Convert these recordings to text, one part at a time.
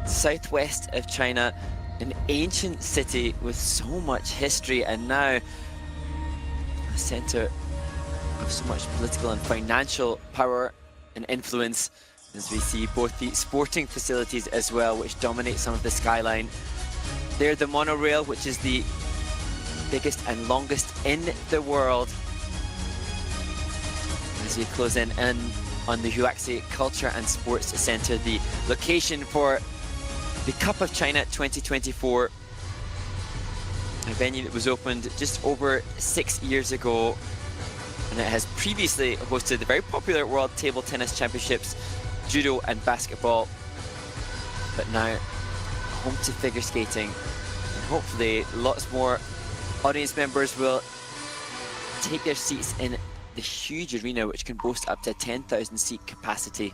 southwest of China, an ancient city with so much history, and now a center of so much political and financial power and influence, as we see both the sporting facilities as well, which dominate some of the skyline. There, the monorail, which is the biggest and longest in the world, as we close in on the Huaxi Culture and Sports Center, the location for the Cup of China 2024, a venue that was opened just over 6 years ago, and it has previously hosted the very popular World Table Tennis Championships, judo and basketball, but now home to figure skating, and hopefully lots more audience members will take their seats in the huge arena, which can boast up to 10,000 seat capacity.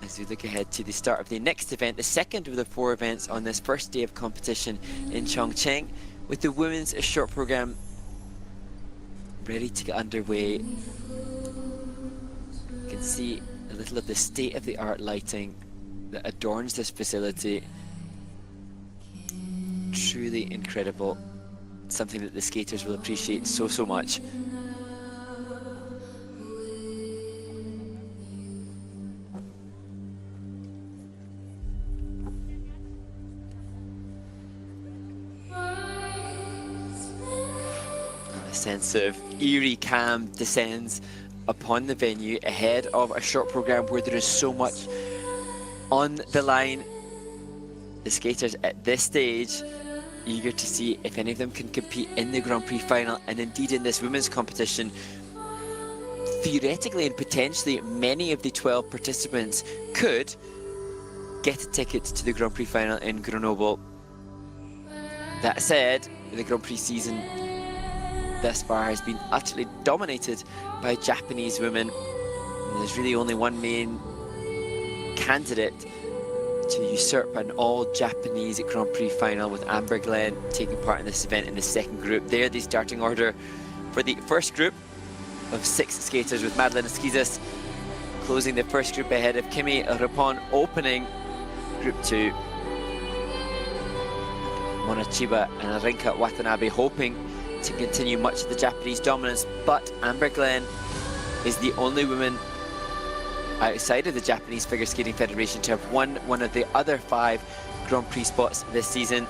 As we look ahead to the start of the next event, the second of the 4 events on this first day of competition in Chongqing, with the women's short program ready to get underway. You can see a little of the state-of-the-art lighting that adorns this facility. Truly incredible. Something that the skaters will appreciate so much. A sense of eerie calm descends upon the venue ahead of a short program where there is so much on the line. The skaters at this stage eager to see if any of them can compete in the Grand Prix final, and indeed in this women's competition. Theoretically and potentially, many of the 12 participants could get a ticket to the Grand Prix final in Grenoble. That said, the Grand Prix season thus far has been utterly dominated by Japanese women, and there's really only one main candidate to usurp an all-Japanese Grand Prix final, with Amber Glenn taking part in this event in the second group. There, the starting order for the first group of 6 skaters, with Madeleine Esquizas closing the first group ahead of Kimi Rippon opening Group 2. Mona Chiba and Rinka Watanabe hoping to continue much of the Japanese dominance, but Amber Glenn is the only woman outside of the Japanese Figure Skating Federation to have won one of the other 5 Grand Prix spots this season.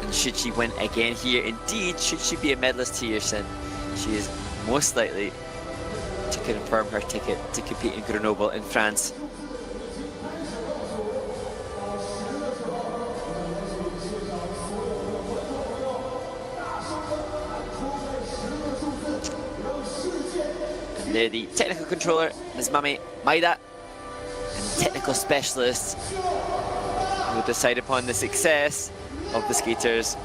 And should she win again here, indeed, should she be a medalist here, then she is most likely to confirm her ticket to compete in Grenoble in France. They're the technical controller, Ms. Mami Maida, and technical specialists who will decide upon the success of the skaters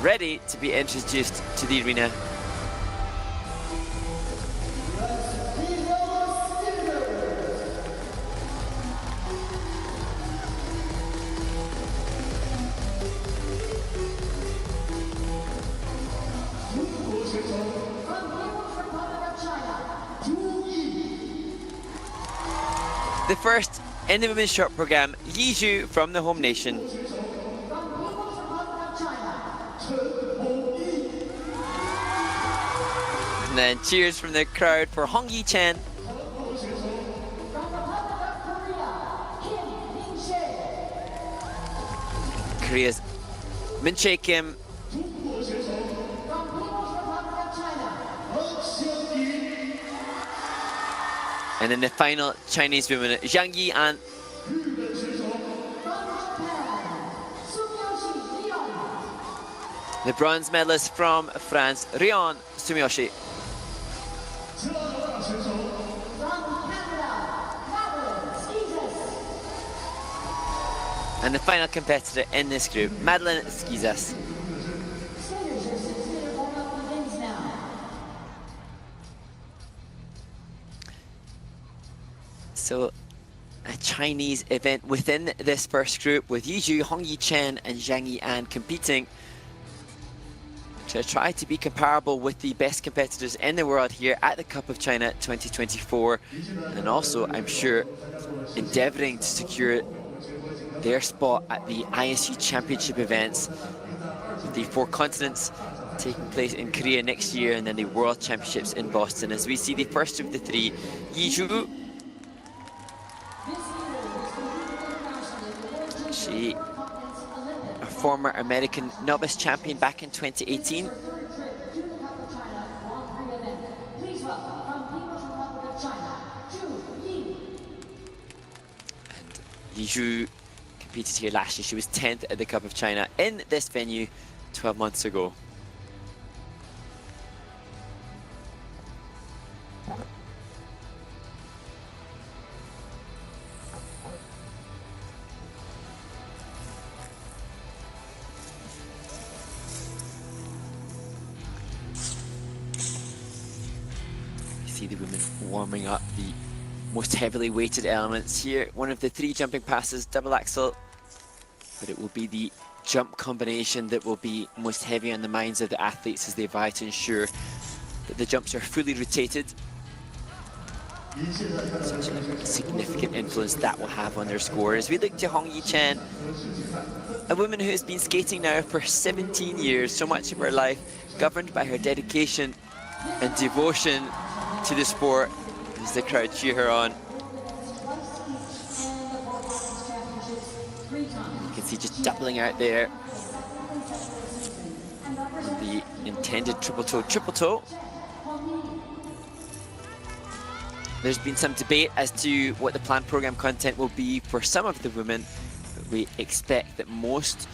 ready to be introduced to the arena. The first in the women's short program, Yizhu from the home nation. And then cheers from the crowd for Hong Yi-chen. Korea's Min-chae Kim. And then the final Chinese woman, Zhang Yi-an. The bronze medalist from France, Ryon Sumiyoshi. And the final competitor in this group, Madeleine Esquizas. So, a Chinese event within this first group, with Yizhu, Hong Yi-chen and Zhang Yi-an competing. to try to be comparable with the best competitors in the world here at the Cup of China 2024, and also, I'm sure, endeavouring to secure their spot at the ISU Championship events, with the 4 continents taking place in Korea next year, and then the World Championships in Boston. As we see the first of the 3, Yizhu. She, a former American novice champion back in 2018. And Yizhu competed here last year. She was 10th at the Cup of China in this venue 12 months ago. See the women warming up the most heavily weighted elements here. One of the 3 jumping passes, double axel, but it will be the jump combination that will be most heavy on the minds of the athletes as they vie to ensure that the jumps are fully rotated. Such a significant influence that will have on their score. As we look to Hong Yi-Chen, a woman who has been skating now for 17 years, so much of her life governed by her dedication and devotion to the sport, as the crowd cheer her on. You can see just doubling out there on the intended triple toe. There's been some debate as to what the planned program content will be for some of the women, but we expect that most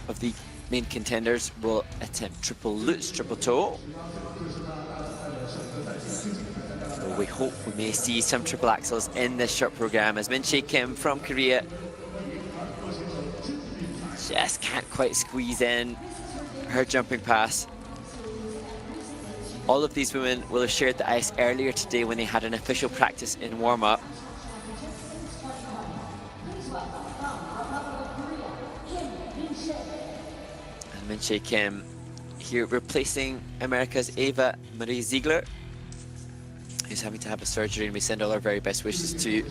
of the main contenders will attempt triple lutz, triple toe. We hope we may see some triple axels in this short program, as Min Chae Kim from Korea just can't quite squeeze in her jumping pass. All of these women will have shared the ice earlier today when they had an official practice in warm-up. And Min Chae Kim here replacing America's Ava Marie Ziegler, who's having to have a surgery, and we send all our very best wishes to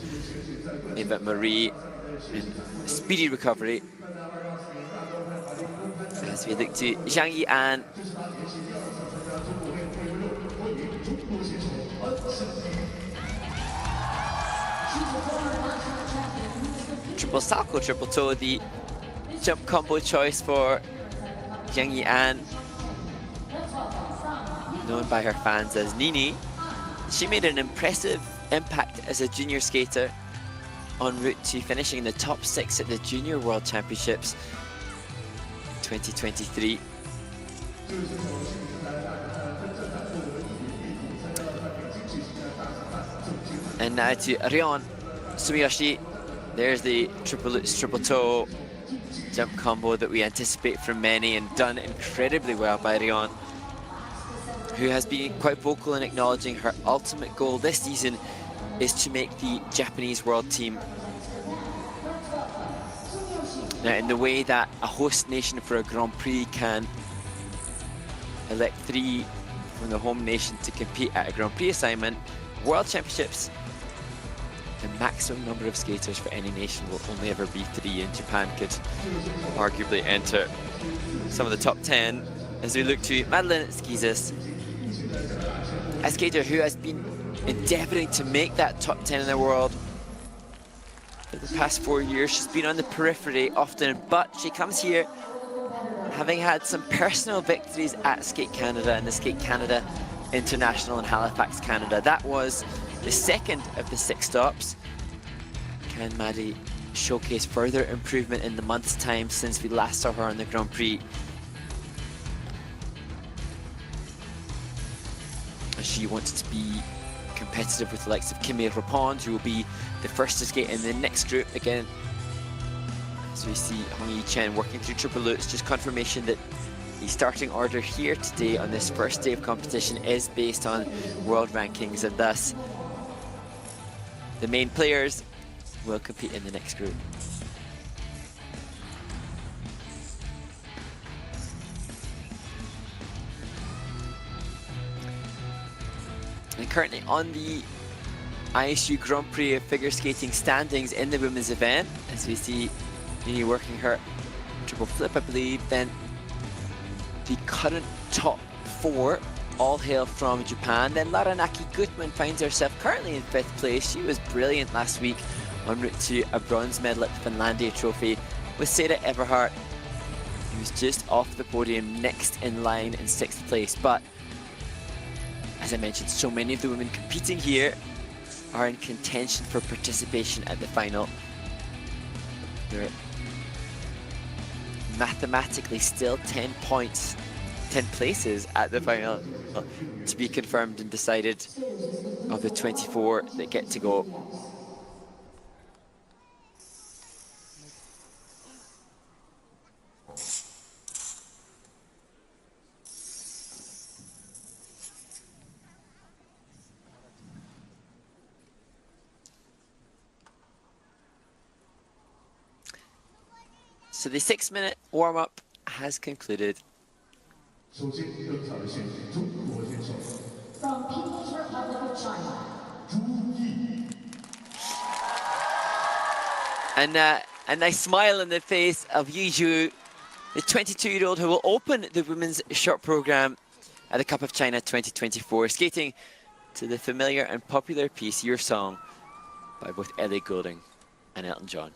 Ava Marie in a speedy recovery. As we look to Zhang Yi-An. Triple Salchow, triple toe, the jump combo choice for Zhang Yi-An, known by her fans as Nini. She made an impressive impact as a junior skater, en route to finishing in the top 6 at the Junior World Championships 2023. And now to Ryon Sumiyoshi. There's the triple lutz, triple toe jump combo that we anticipate from many, and done incredibly well by Ryon, who has been quite vocal in acknowledging her ultimate goal this season is to make the Japanese world team. Now, in the way that a host nation for a Grand Prix can elect 3 from the home nation to compete at a Grand Prix assignment, World Championships, the maximum number of skaters for any nation will only ever be 3, and Japan could arguably enter some of the top 10. As we look to Madeleine Schizas, a skater who has been endeavouring to make that top 10 in the world for the past 4 years. She's been on the periphery often, but she comes here having had some personal victories at Skate Canada and the Skate Canada International in Halifax, Canada. That was the second of the 6 stops. Can Maddie showcase further improvement in the month's time since we last saw her on the Grand Prix? She wants to be competitive with the likes of Kimmy Rapond, who will be the first to skate in the next group. Again, as we see Hong Yi-Chen working through triple lutz, just confirmation that the starting order here today on this first day of competition is based on world rankings, and thus the main players will compete in the next group. currently on the ISU Grand Prix of figure skating standings in the women's event, as we see Nini working her triple flip, I believe. Then the current top 4 all hail from Japan. Then Laranaki Gutman finds herself currently in 5th place. She was brilliant last week en route to a bronze medal at the Finlandia Trophy. With Sarah Everhart, who was just off the podium, next in line in 6th place. But as I mentioned, so many of the women competing here are in contention for participation at the final. They're mathematically still 10 points, 10 places at the final to be confirmed and decided of the 24 that get to go. So the 6-minute warm-up has concluded. From People's Republic of China, And a nice smile on the face of Yi Zhu, the 22-year-old who will open the women's short program at the Cup of China 2024, skating to the familiar and popular piece Your Song by both Ellie Goulding and Elton John.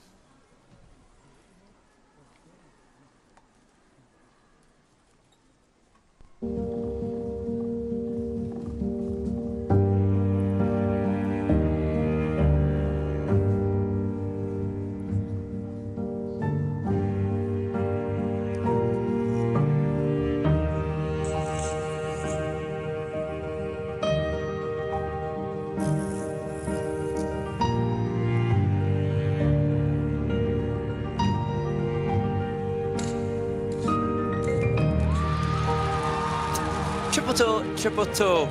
Triple toe, triple toe.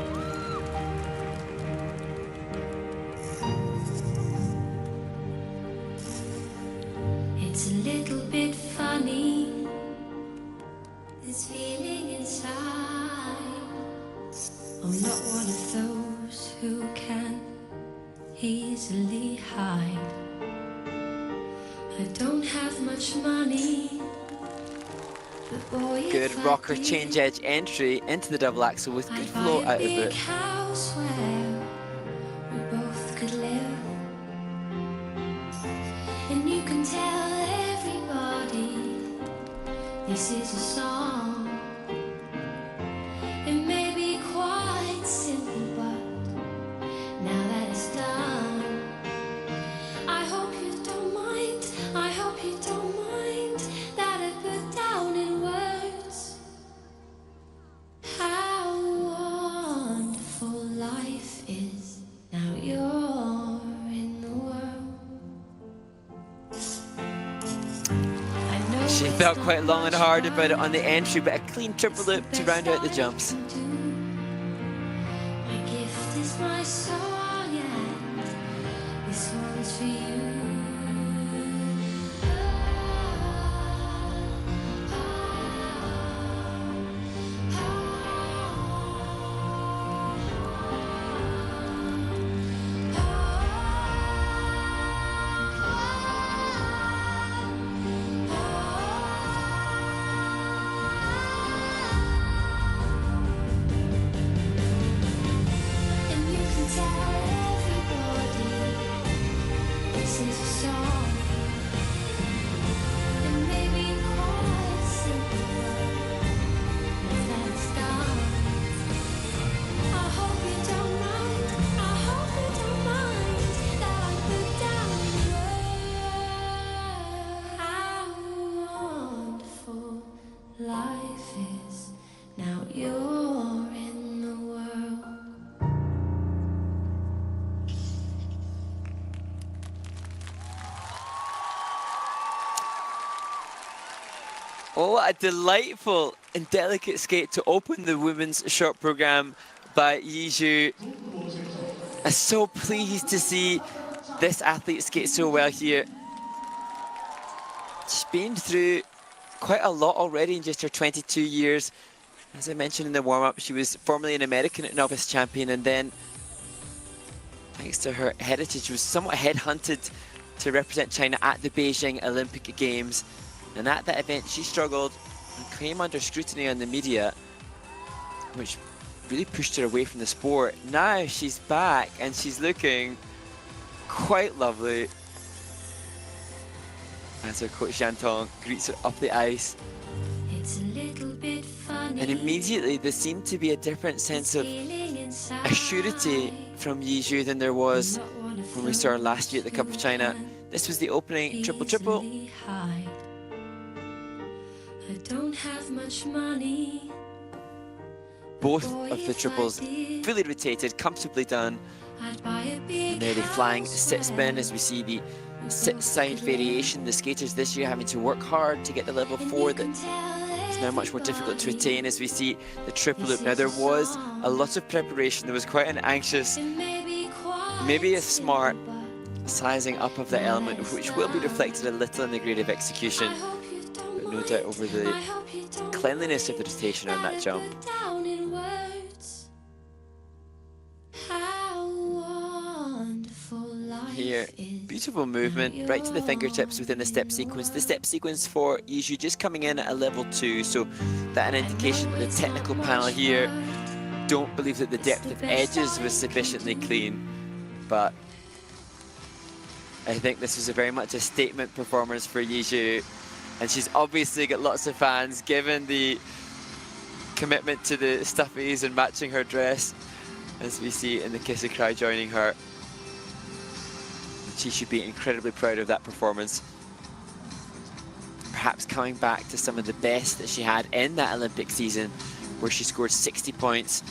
It's a little bit funny, this feeling inside. I'm not one of those who can easily hide. I don't have much money. Good rocker change edge entry into the double axel with good flow out of it. House where we both could live, and you can tell everybody this is a song. It may be quite simple, but now that it's done, I hope you don't mind. I hope you don't mind that I put down in words how wonderful life is. Now you're in the world. I know She it's felt not quite long and much hard about it on the fun, entry, but a clean triple loop to round out the jumps. my gift is my song, and this one's for you. And you can tell everybody this is a song. It may be quite simple, but now that it's done, I hope you don't mind. I hope you don't mind that I put down in words how wonderful life is. Now you're in the world. Oh, what a delightful and delicate skate to open the women's short program by Yi Zhu. I'm so pleased to see this athlete skate so well here. She's been through quite a lot already in just her 22 years. As I mentioned in the warm-up, she was formerly an American novice champion and then thanks to her heritage, was somewhat headhunted to represent China at the Beijing Olympic Games. And at that event, she struggled and came under scrutiny on the media, which really pushed her away from the sport. Now she's back and she's looking quite lovely as her coach Yan Tong greets her up the ice. It's a little bit funny. And immediately there seemed to be a different sense of assurity from Yizhu than there was when we saw her last year at the Cup of China. This was the opening triple-triple. I don't have much money. Both of the triples fully rotated, comfortably done. I'd buy a big And there they flying sit spin as we see the sit side variation. The skaters this year having to work hard to get the level 4 that is now much more difficult to attain as we see the triple loop. Now there was a lot of preparation. There was quite an anxious, maybe a smart sizing up of the element, which will be reflected a little in the grade of execution. But no doubt over the cleanliness of the rotation on that jump. Here, beautiful movement, right to the fingertips within the step sequence. The step sequence for Yizhu just coming in at a level 2, so that an indication that the technical panel here don't believe that the depth of edges was sufficiently clean. But I think this was very much a statement performance for Yizhu, and she's obviously got lots of fans given the commitment to the stuffies and matching her dress, as we see in the Kiss a Cry joining her. She should be incredibly proud of that performance. Perhaps coming back to some of the best that she had in that Olympic season, where she scored 60 points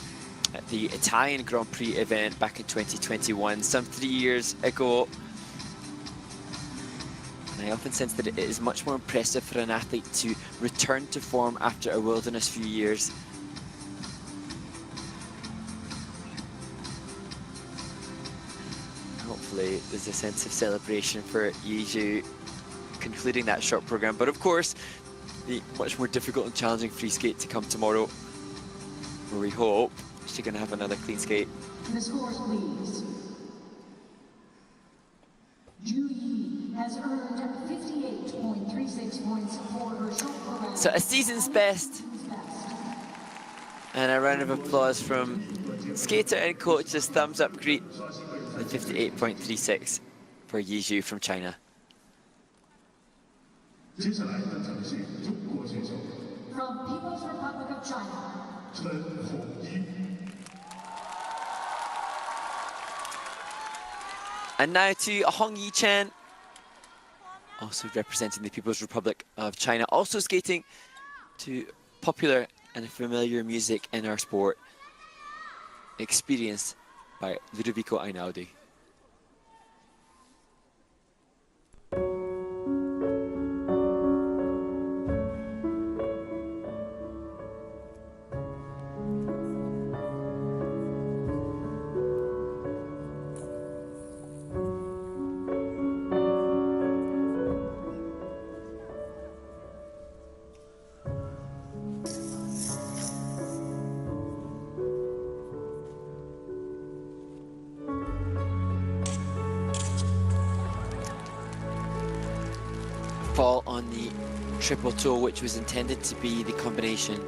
at the Italian Grand Prix event back in 2021, some 3 years ago. And I often sense that it is much more impressive for an athlete to return to form after a wilderness few years. Hopefully there's a sense of celebration for Yizhu concluding that short program. But of course, the much more difficult and challenging free skate to come tomorrow, where we hope she's going to have another clean skate. The scores, please. Ju Yi has earned 58.36 points for her short program. So a season's best. And a round of applause from skater and coaches. Thumbs up greet the 58.36 for Yizhu from China. 接下来登场的是中国选手 From People's Republic of China 陈弘毅 And now to Hong Yi Chen, also representing the People's Republic of China, also skating to popular and familiar music in our sport, experienced by Ludovico Einaudi. Fall on the triple toe, which was intended to be the combination.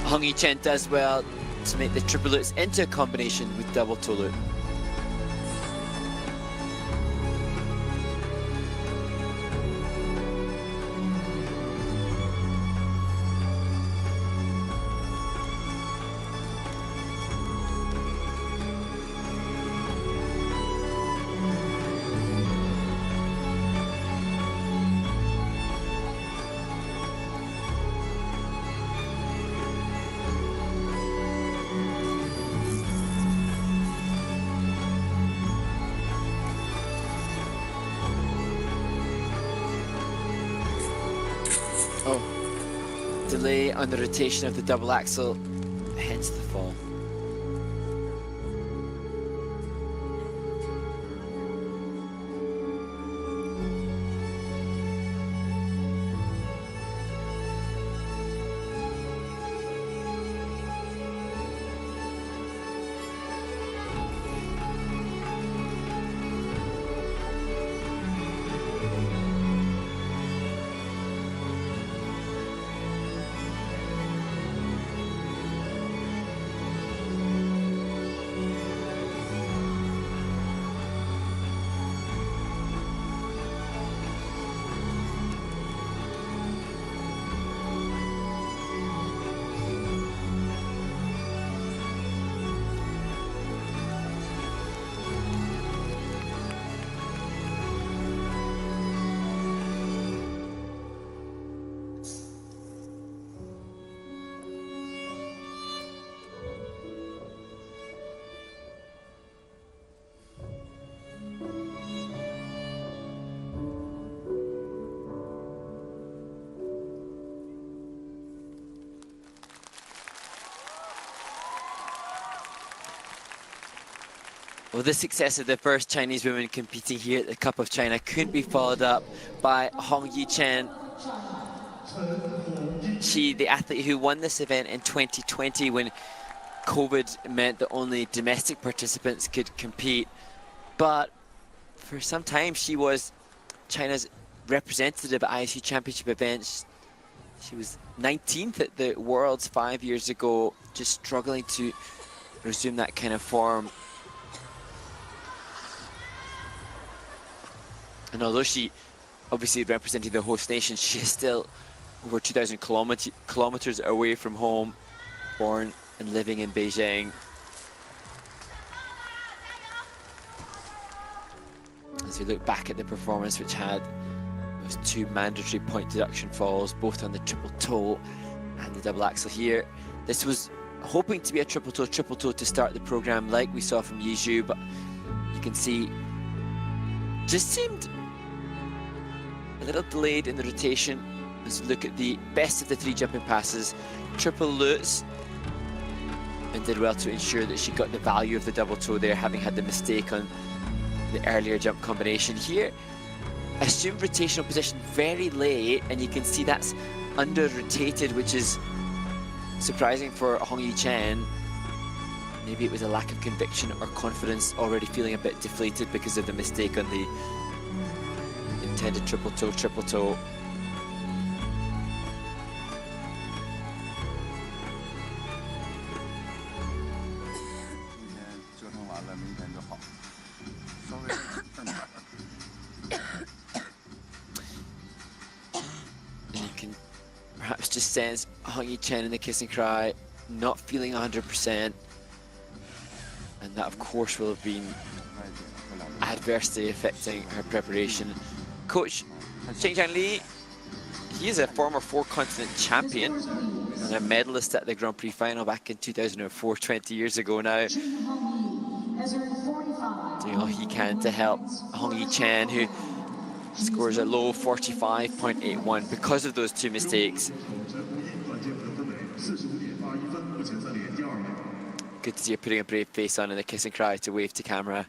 Hong Yi Chen does well to make the triple loops into a combination with double toe loop. Delay on the rotation of the double axle, hence the fall. Well, the success of the first Chinese women competing here at the Cup of China couldn't be followed up by Hong Yi-Chen. She, the athlete who won this event in 2020 when COVID meant that only domestic participants could compete. But for some time, she was China's representative at ISU Championship events. She was 19th at the Worlds 5 years ago, just struggling to resume that kind of form. And although she obviously represented the host nation, she is still over 2,000 kilometers away from home, born and living in Beijing. As we look back at the performance, which had those two mandatory point deduction falls, both on the triple toe and the double axel here. This was hoping to be a triple toe to start the program like we saw from Yizhu, but you can see just seemed a little delayed in the rotation. As we look at the best of the three jumping passes, triple Lutz, and did well to ensure that she got the value of the double toe there, having had the mistake on the earlier jump combination here. Assumed rotational position very late, and you can see that's under rotated, which is surprising for Hong Yi-Chen. Maybe it was a lack of conviction or confidence, already feeling a bit deflated because of the mistake on the intended triple toe. And you can perhaps just sense Hong Yi-Chen in the kiss and cry, not feeling 100%. And that, of course, will have been adversely affecting her preparation. Coach Cheng Jiang Li, he is a former four-continent champion and a medalist at the Grand Prix final back in 2004, 20 years ago now. Doing all he can to help Hong Yi-Chen, who scores a low 45.81 because of those two mistakes. Good to see her putting a brave face on in the kiss and cry to wave to camera.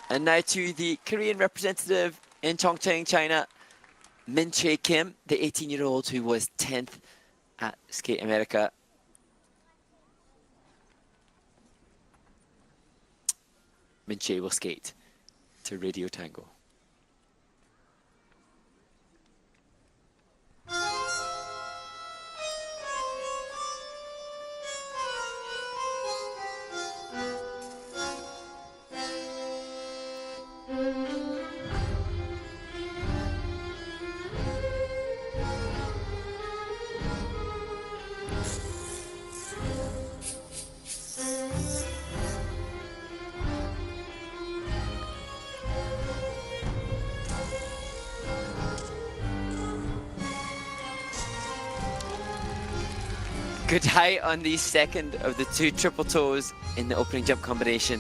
And now to the Korean representative in Chongqing, China, Min Chae Kim, the 18-year-old who was 10th at Skate America. Min Chae will skate to Radio Tango. Good height on the second of the two triple toes in the opening jump combination.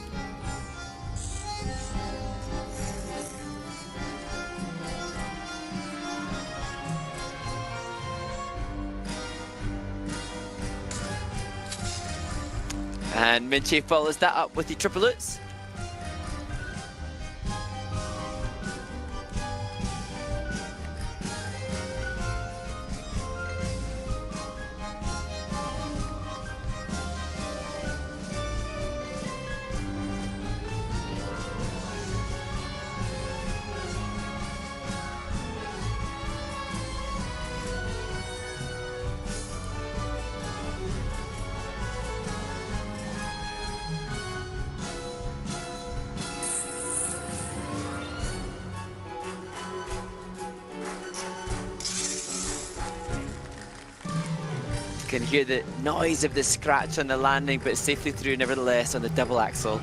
And Min Chae follows that up with the triple Lutz. You can hear the noise of the scratch on the landing, but safely through nevertheless on the double axel.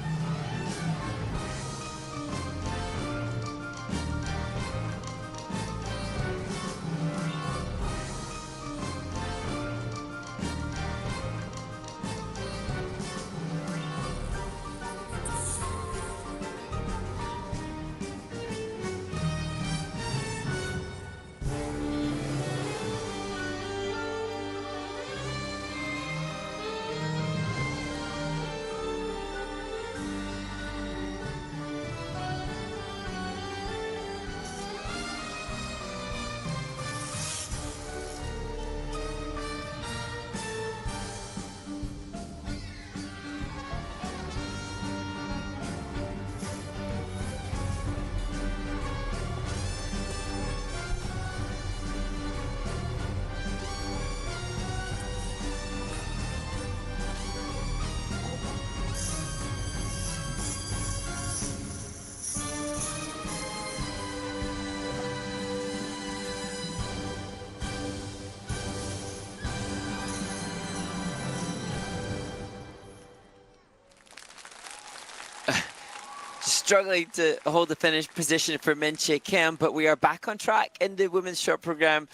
struggling to hold the finish position for Min Chae Kim, but we are back on track in the women's short program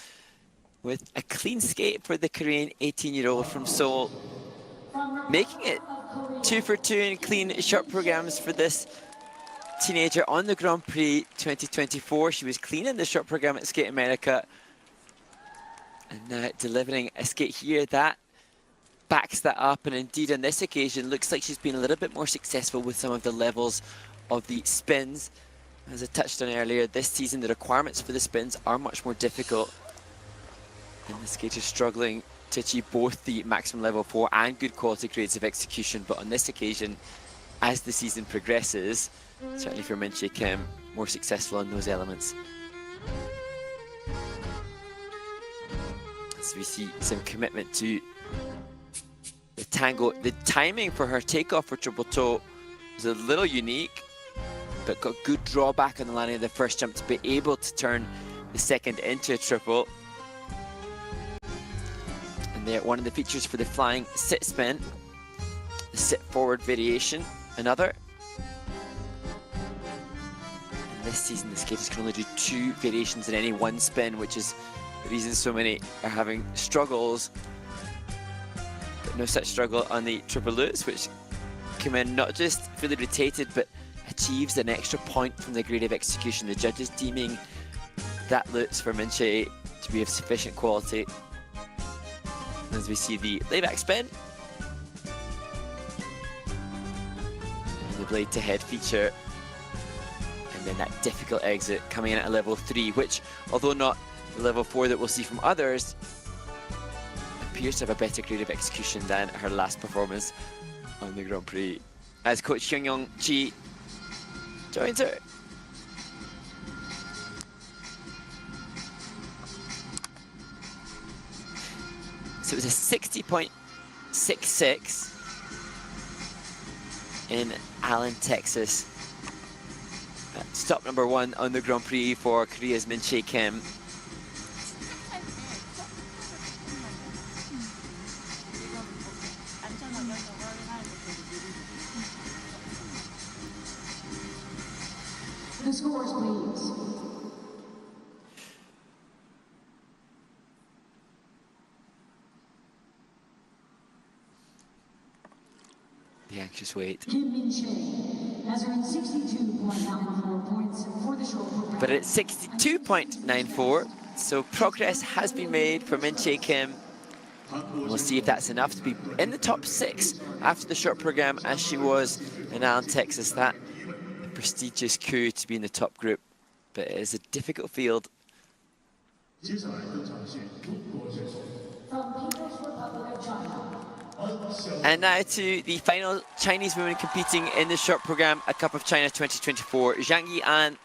with a clean skate for the Korean 18-year-old from Seoul, making it 2 for 2 in clean short programs for this teenager on the Grand Prix 2024. She was clean in the short program at Skate America, and now delivering a skate here that backs that up. And indeed on this occasion looks like she's been a little bit more successful with some of the levels of the spins. As I touched on earlier, this season the requirements for the spins are much more difficult, and the skater's struggling to achieve both the maximum level 4 and good quality grades of execution. But on this occasion, as the season progresses, certainly for Min Chae Kim, more successful in those elements. As we see some commitment to the tango. The timing for her takeoff for triple toe was a little unique, but got good drawback on the landing of the first jump to be able to turn the second into a triple. And there, one of the features for the flying sit spin, the sit forward variation, another. And this season, the skaters can only do 2 variations in any one spin, which is the reason so many are having struggles. But no such struggle on the triple lutz, which came in not just fully rotated, but achieves an extra point from the grade of execution. The judges deeming that lutz for Min Chae to be of sufficient quality. As we see the layback spin, and the blade to head feature, and then that difficult exit coming in at a level 3, which, although not the level 4 that we'll see from others, appears to have a better grade of execution than her last performance on the Grand Prix. As coach Hyung-Young Chi joins her. So it was a 60.66 in Allen, Texas. Stop number 1 on the Grand Prix for Korea's Min Chae Kim. The scores, please. The anxious wait. Kim Min Chae has earned 62.94 points for the short program. But it's 62.94, so progress has been made for Min Chae Kim. We'll see if that's enough to be in the top 6 after the short program, as she was in Allen, Texas. That a prestigious coup to be in the top group, but it is a difficult field. From People's Republic of China. And now to the final Chinese women competing in the short program at Cup of China 2024, Zhang Yian.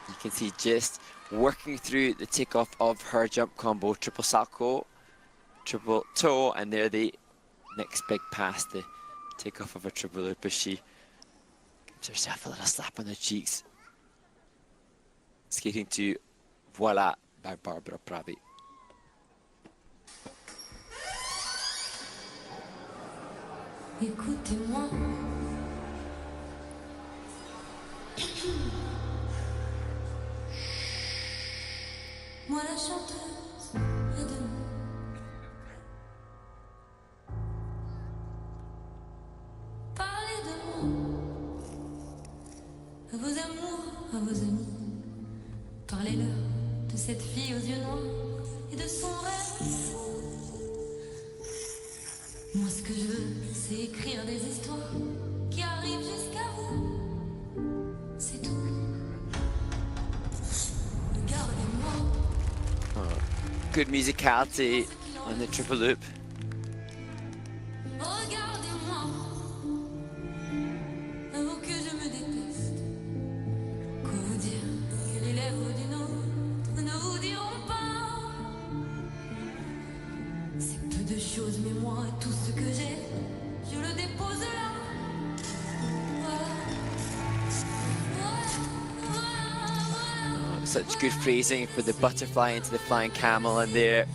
You can see just working through the takeoff of her jump combo, triple salchow, triple toe, and there the next big pass, the takeoff of her triple loop as she gives herself a little slap on the cheeks. Skating to Voila by Barbara Pravi. Écoutez-moi. Moi la chanteuse à demi. Parlez de moi à vos amours, à vos amis. Parlez-leur de cette fille aux yeux noirs et de son rêve. Moi ce que je veux, c'est écrire des histoires qui arrivent jusqu'à vous. C'est tout. Regardez-moi. Good musicality on the triple loop. Regardez-moi. Avoue que je me déteste. Quoi vous dire que les lèvres d'une autre ne vous diront pas. C'est peu de choses, mais moi, tout ce que j'ai, je le dépose là. Such good phrasing for the butterfly into the flying camel, and their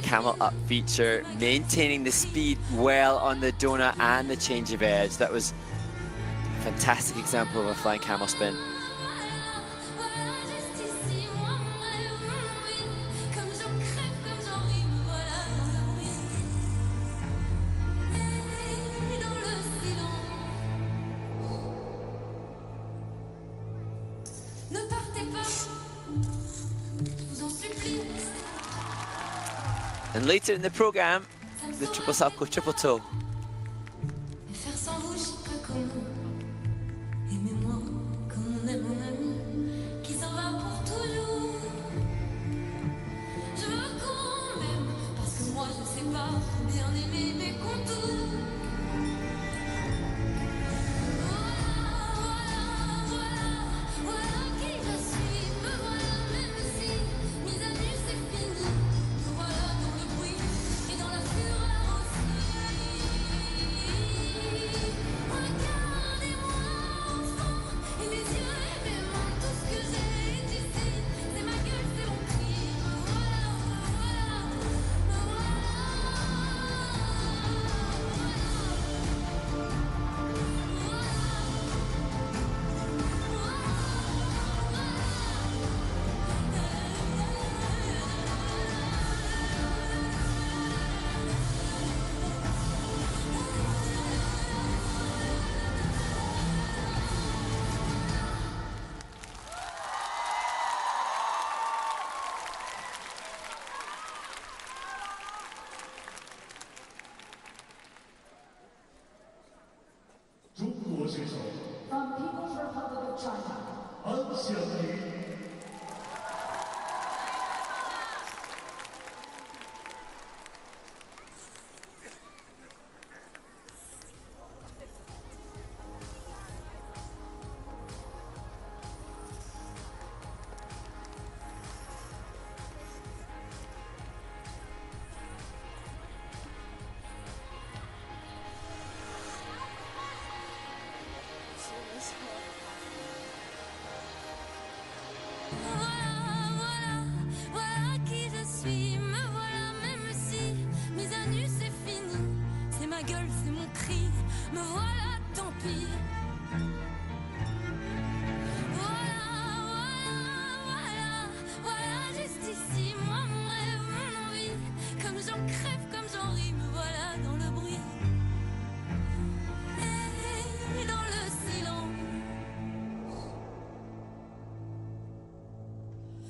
camel up feature, maintaining the speed well on the donut and the change of edge. That was Fantastic example of a flying camel spin. And later in the program, the triple salto, triple toe. From People's Republic of China, 安祥宇。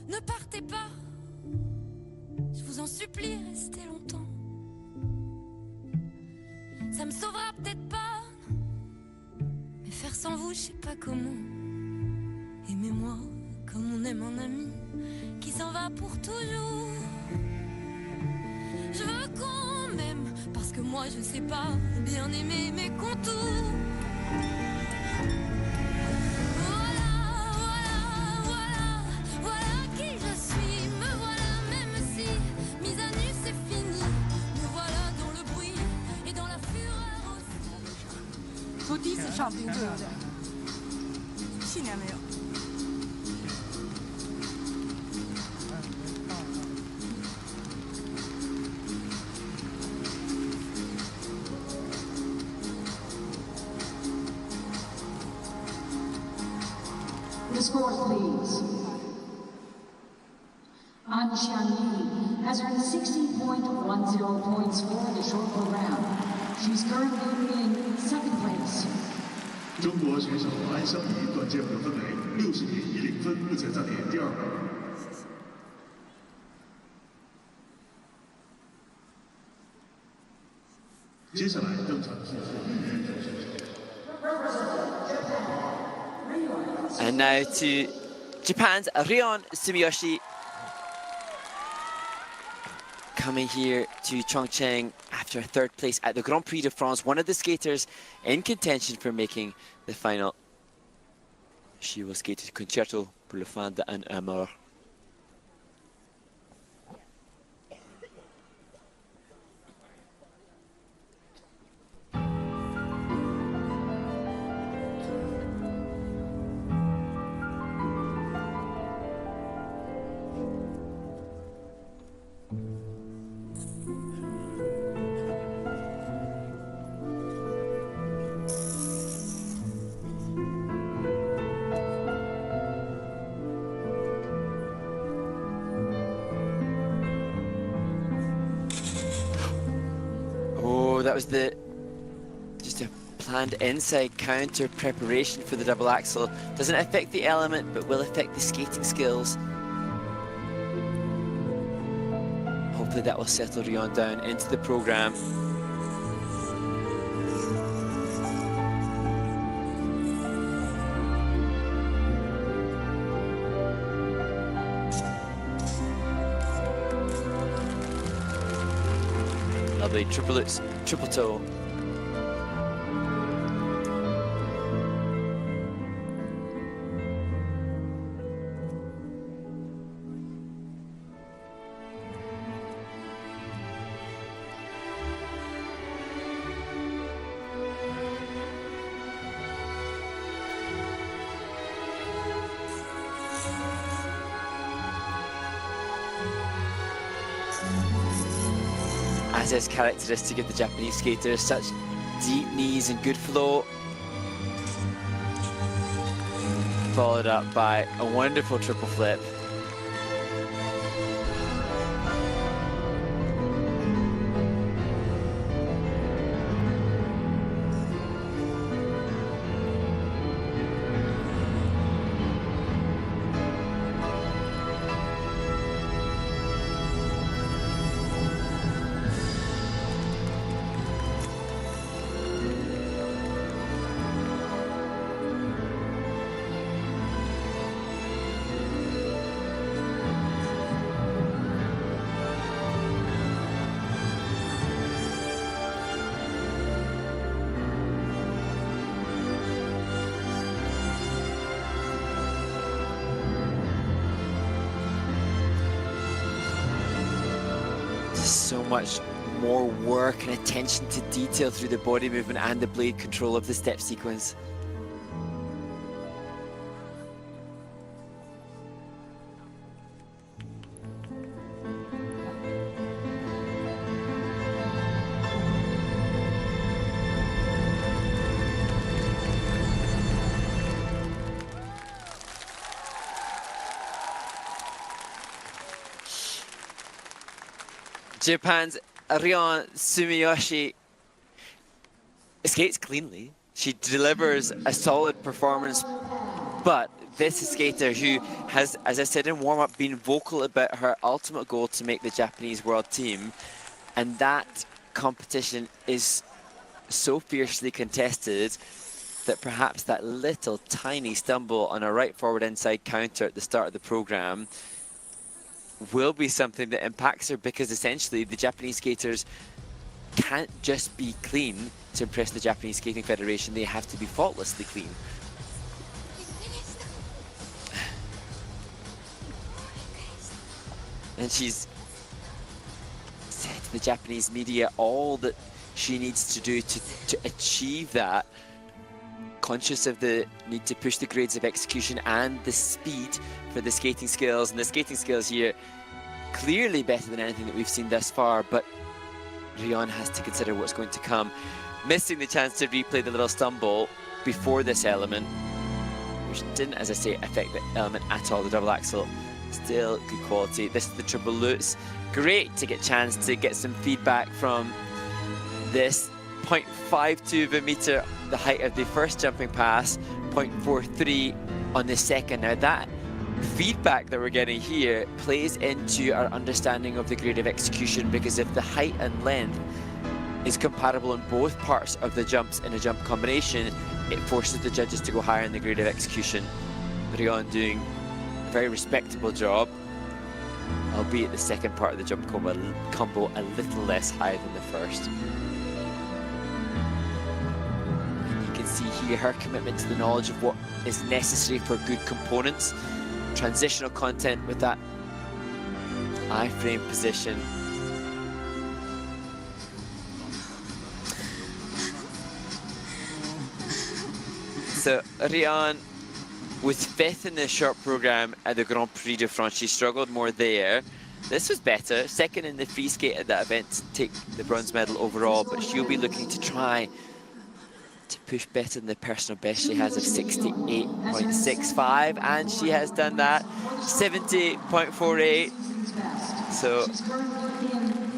Ne partez pas, je vous en supplie, restez longtemps. Ça me sauvera peut-être pas, mais faire sans vous, je sais pas comment. Aimez-moi comme on aime un ami qui s'en va pour toujours. Je veux qu'on m'aime, parce que moi je sais pas bien aimer mes contours. The score, please. An Xiangyi has earned 60.10 points for the short program. She's currently in second place. 中国选手安香怡短剑得分为60.10分，目前暂列第2位。接下来登场是日本选手。 And now to Japan's Rion Sumiyoshi, coming here to Chongqing after third place at the Grand Prix de France, one of the skaters in contention for making the final. She will skate to Concerto pour le fin d'un amour. No, that was just a planned inside counter preparation for the double axel. Doesn't affect the element, but will affect the skating skills. Hopefully that will settle Rion down into the program. Lovely triple lutz, triple toe. As is characteristic of the Japanese skaters, such deep knees and good flow. Followed up by a wonderful triple flip. So much more work and attention to detail through the body movement and the blade control of the step sequence. Japan's Rion Sumiyoshi skates cleanly. She delivers a solid performance, but this is a skater who has, as I said in warm-up, been vocal about her ultimate goal to make the Japanese world team, and that competition is so fiercely contested that perhaps that little tiny stumble on a right forward inside counter at the start of the program will be something that impacts her, because essentially the Japanese skaters can't just be clean to impress the Japanese Skating Federation. They have to be faultlessly clean. And she's said to the Japanese media all that she needs to do to achieve that, conscious of the need to push the grades of execution and the speed for the skating skills. And the skating skills here clearly better than anything that we've seen thus far, but Rion has to consider what's going to come. Missing the chance to replay the little stumble before this element, which didn't, as I say, affect the element at all. The double axel, still good quality. This is the triple lutz. Great to get a chance to get some feedback from this. 0.52 of a meter, the height of the first jumping pass, 0.43 on the second. Now that feedback that we're getting here plays into our understanding of the grade of execution, because if the height and length is compatible in both parts of the jumps in a jump combination, it forces the judges to go higher in the grade of execution. Rion doing a very respectable job, albeit the second part of the jump combo a little less high than the first. And you can see here her commitment to the knowledge of what is necessary for good components. Transitional content with that I-frame position. So Rion was 5th in the short program at the Grand Prix de France. She struggled more there. This was better, 2nd in the free skate at that event to take the bronze medal overall, but she'll be looking to try to push better than the personal best she has of 68.65, and she has done that. 70.48. So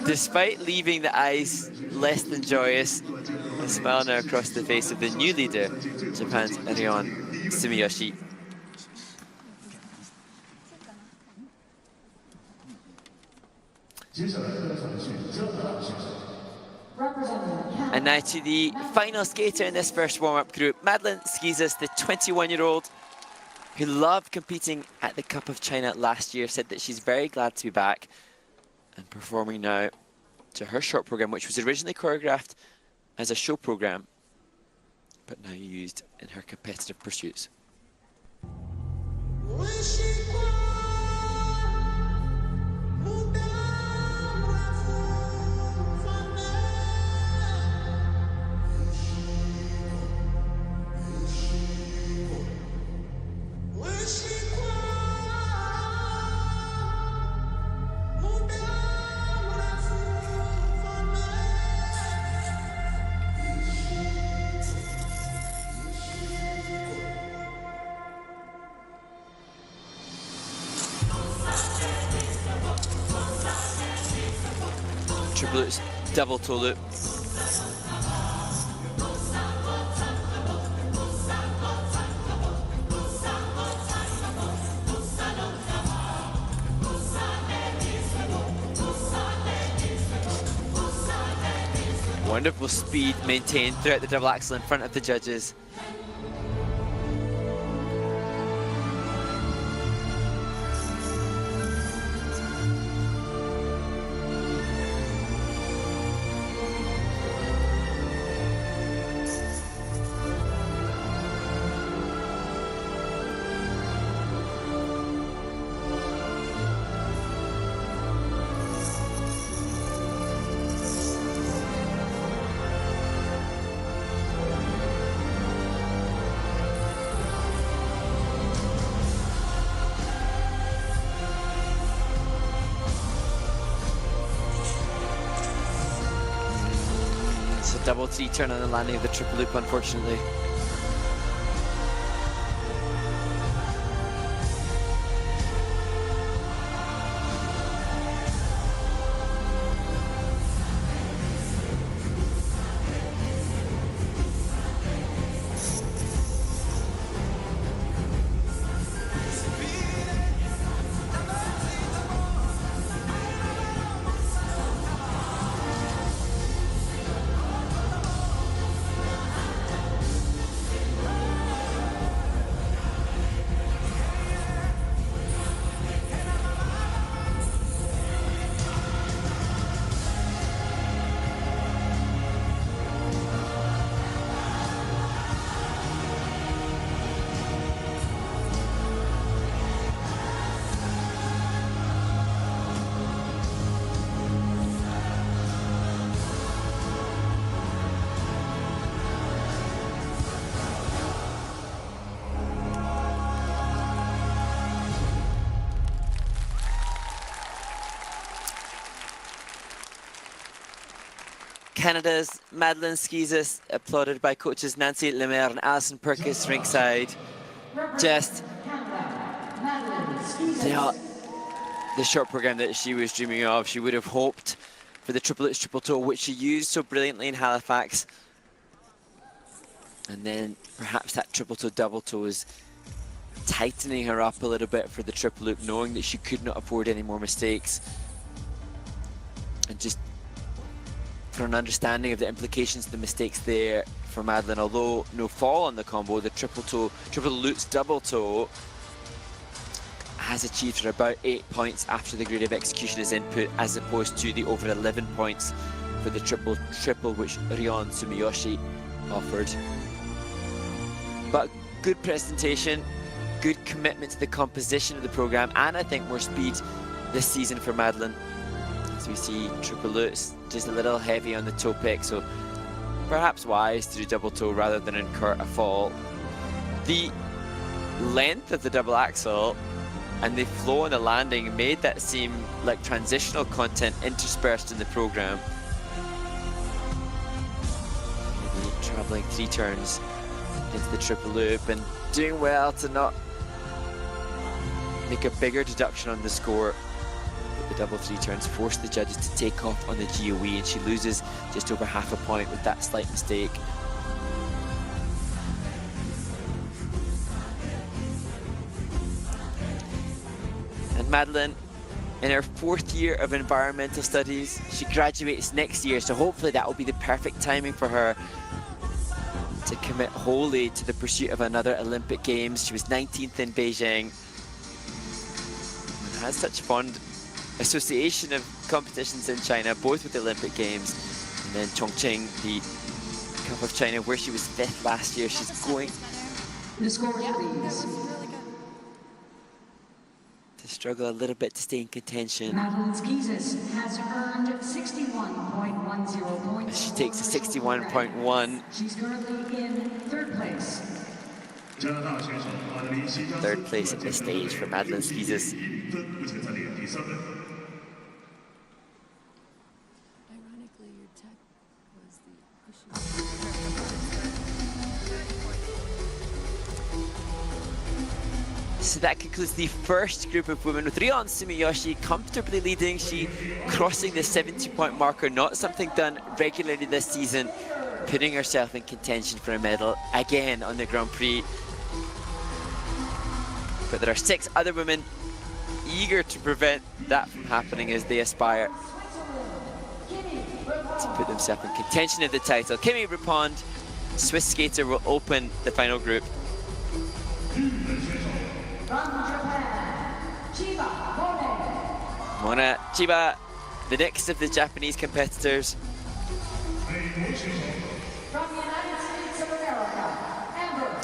Despite leaving the eyes less than joyous, a smile now across the face of the new leader, Japan's Ryon Sumiyoshi. And now to the final skater in this first warm-up group, Madeleine Schizas, the 21-year-old who loved competing at the Cup of China last year, said that she's very glad to be back and performing now to her short program, which was originally choreographed as a show program, but now used in her competitive pursuits. Triple loops, double toe loop. Wonderful speed maintained throughout the double axel in front of the judges. Double T turn on the landing of the triple loop, unfortunately. Canada's Madeleine Schizas, applauded by coaches Nancy Lemaire and Alison Perkis ringside. Just the short program that she was dreaming of. She would have hoped for the triple lutz triple toe, which she used so brilliantly in Halifax. And then perhaps that triple toe double toe is tightening her up a little bit for the triple loop, knowing that she could not afford any more mistakes. And just for an understanding of the implications of the mistakes there for Madeleine, although no fall on the combo, the triple lutz double toe has achieved her about 8 points after the grade of execution is input, as opposed to the over 11 points for the triple which Ryon Sumiyoshi offered. But good presentation, good commitment to the composition of the program, and I think more speed this season for Madeleine. As we see triple lutz just a little heavy on the toe pick, so perhaps wise to do double toe rather than incur a fall. The length of the double axel and the flow on the landing made that seem like transitional content interspersed in the program. Maybe traveling 3 turns into the triple loop and doing well to not make a bigger deduction on the score. The double three turns forced the judges to take off on the GOE, and she loses just over half a point with that slight mistake. And Madeleine, in her 4th year of environmental studies, she graduates next year, so hopefully that will be the perfect timing for her to commit wholly to the pursuit of another Olympic Games. She was 19th in Beijing and has such fond association of competitions in China, both with the Olympic Games and then Chongqing, the Cup of China, where she was 5th last year. She's going The score, please. to struggle a little bit to stay in contention. Madeleine Skeezes has earned 61.10 points. She takes a 61.1. She's currently in 3rd place. 加拿大选手阿德里西加斯 3rd place at this stage for Madeleine Skeezes. 以0分目前暂列第3位。 Ironically, your tech was the So that concludes the first group of women, with Ryon Sumiyoshi comfortably leading. She crossing the 70-point marker, not something done regularly this season, putting herself in contention for a medal again on the Grand Prix. But there are 6 other women eager to prevent that from happening as they aspire to put themselves in contention of the title. Kimi Ruppond, Swiss skater, will open the final group. Mona Chiba, the next of the Japanese competitors.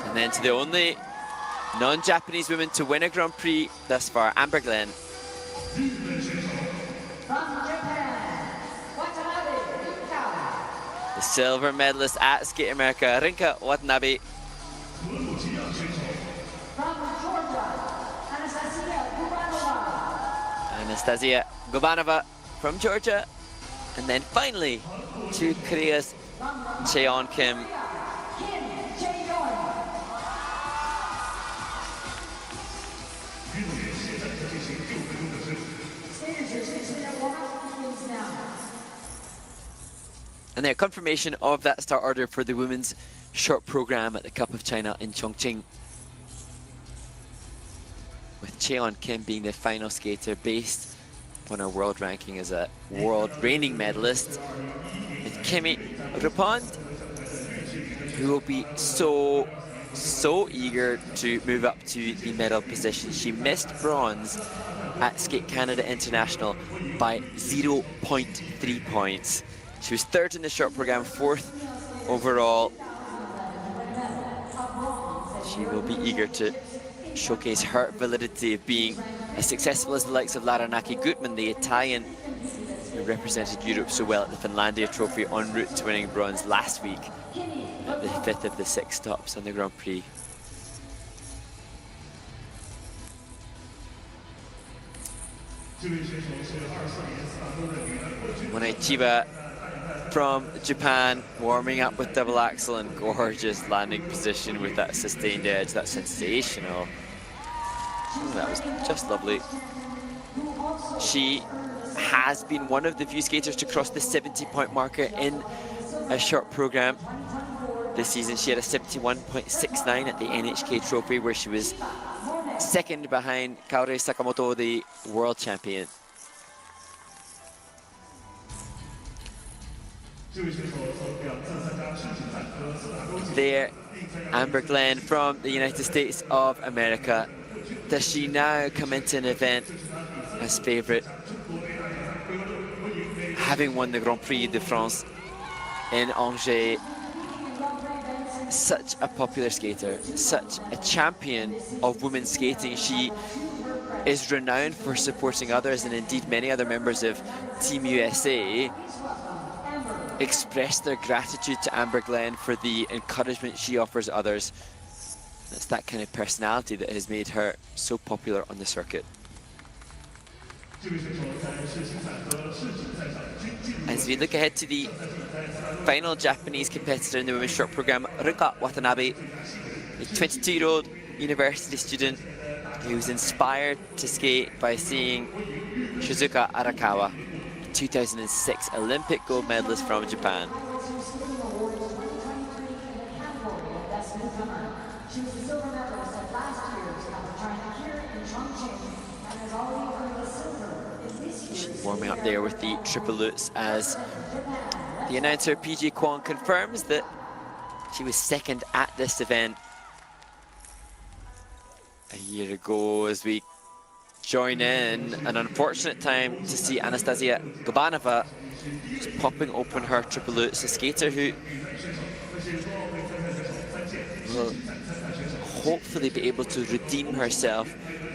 And then to the only non-Japanese woman to win a Grand Prix thus far, Amber Glenn. The silver medalist at Skate America, Rinka Watanabe. Anastasia Gubanova from Georgia. And then finally, to Korea's Cheon Kim. And their confirmation of that start order for the women's short program at the Cup of China in Chongqing, with Cheon Kim being the final skater based on her world ranking as a world reigning medalist, and Kimi Ruppond, who will be so eager to move up to the medal position. She missed bronze at Skate Canada International by 0.3 points. She was 3rd in the short program, 4th overall. She will be eager to showcase her validity of being as successful as the likes of Laranaki Gutman, the Italian who represented Europe so well at the Finlandia Trophy, en route to winning bronze last week at the 5th of the 6 stops on the Grand Prix. Mona Chiba from Japan, warming up with double axel and gorgeous landing position with that sustained edge. That's sensational. Oh, that was just lovely. She has been one of the few skaters to cross the 70-point marker in a short program this season. She had a 71.69 at the NHK Trophy, where she was 2nd behind Kaori Sakamoto, the world champion. There, Amber Glenn from the United States of America. Does she now come into an event as favourite, having won the Grand Prix de France in Angers? Such a popular skater, such a champion of women's skating. She is renowned for supporting others, and indeed many other members of Team USA express their gratitude to Amber Glenn for the encouragement she offers others. It's that kind of personality that has made her so popular on the circuit. As we look ahead to the final Japanese competitor in the women's short program, Rinka Watanabe, a 22-year-old university student who was inspired to skate by seeing Shizuka Arakawa, 2006 Olympic gold medalist from Japan. She was the silver medalist at last year's China here in Chongqing and has already earned the silver in this year's. Warming up there with the triple lutz as the announcer PG Kwon confirms that she was second at this event a year ago, as we join in an unfortunate time to see Anastasia Gobanova just popping open her triple lutz, a skater who will hopefully be able to redeem herself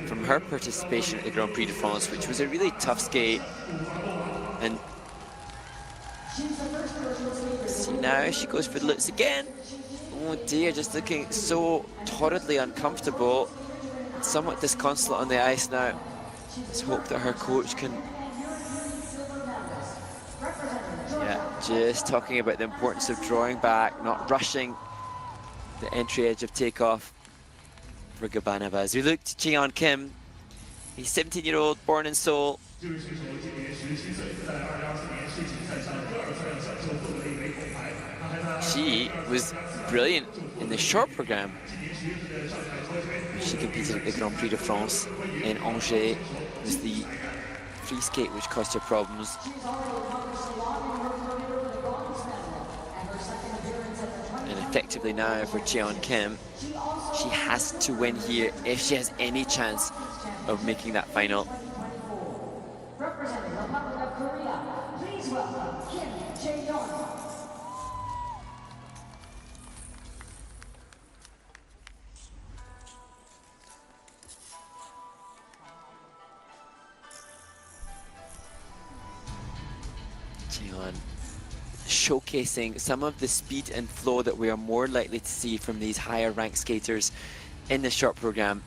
from her participation at the Grand Prix de France, which was a really tough skate. And see now she goes for the lutz again. Oh dear, just looking so torridly uncomfortable, somewhat disconsolate on the ice now. Let's hope that her coach can, just talking about the importance of drawing back, not rushing the entry edge of takeoff for Gobanova. As we look to Cheon Kim, he's 17-year-old, born in Seoul. She was brilliant in the short program. She competed at the Grand Prix de France in Angers. It was the free skate which caused her problems. And effectively now for Cheon Kim, she has to win here if she has any chance of making that final. Representing the Republic of Korea, please welcome Kim Chae-yeon. Cheon showcasing some of the speed and flow that we are more likely to see from these higher ranked skaters in the short program.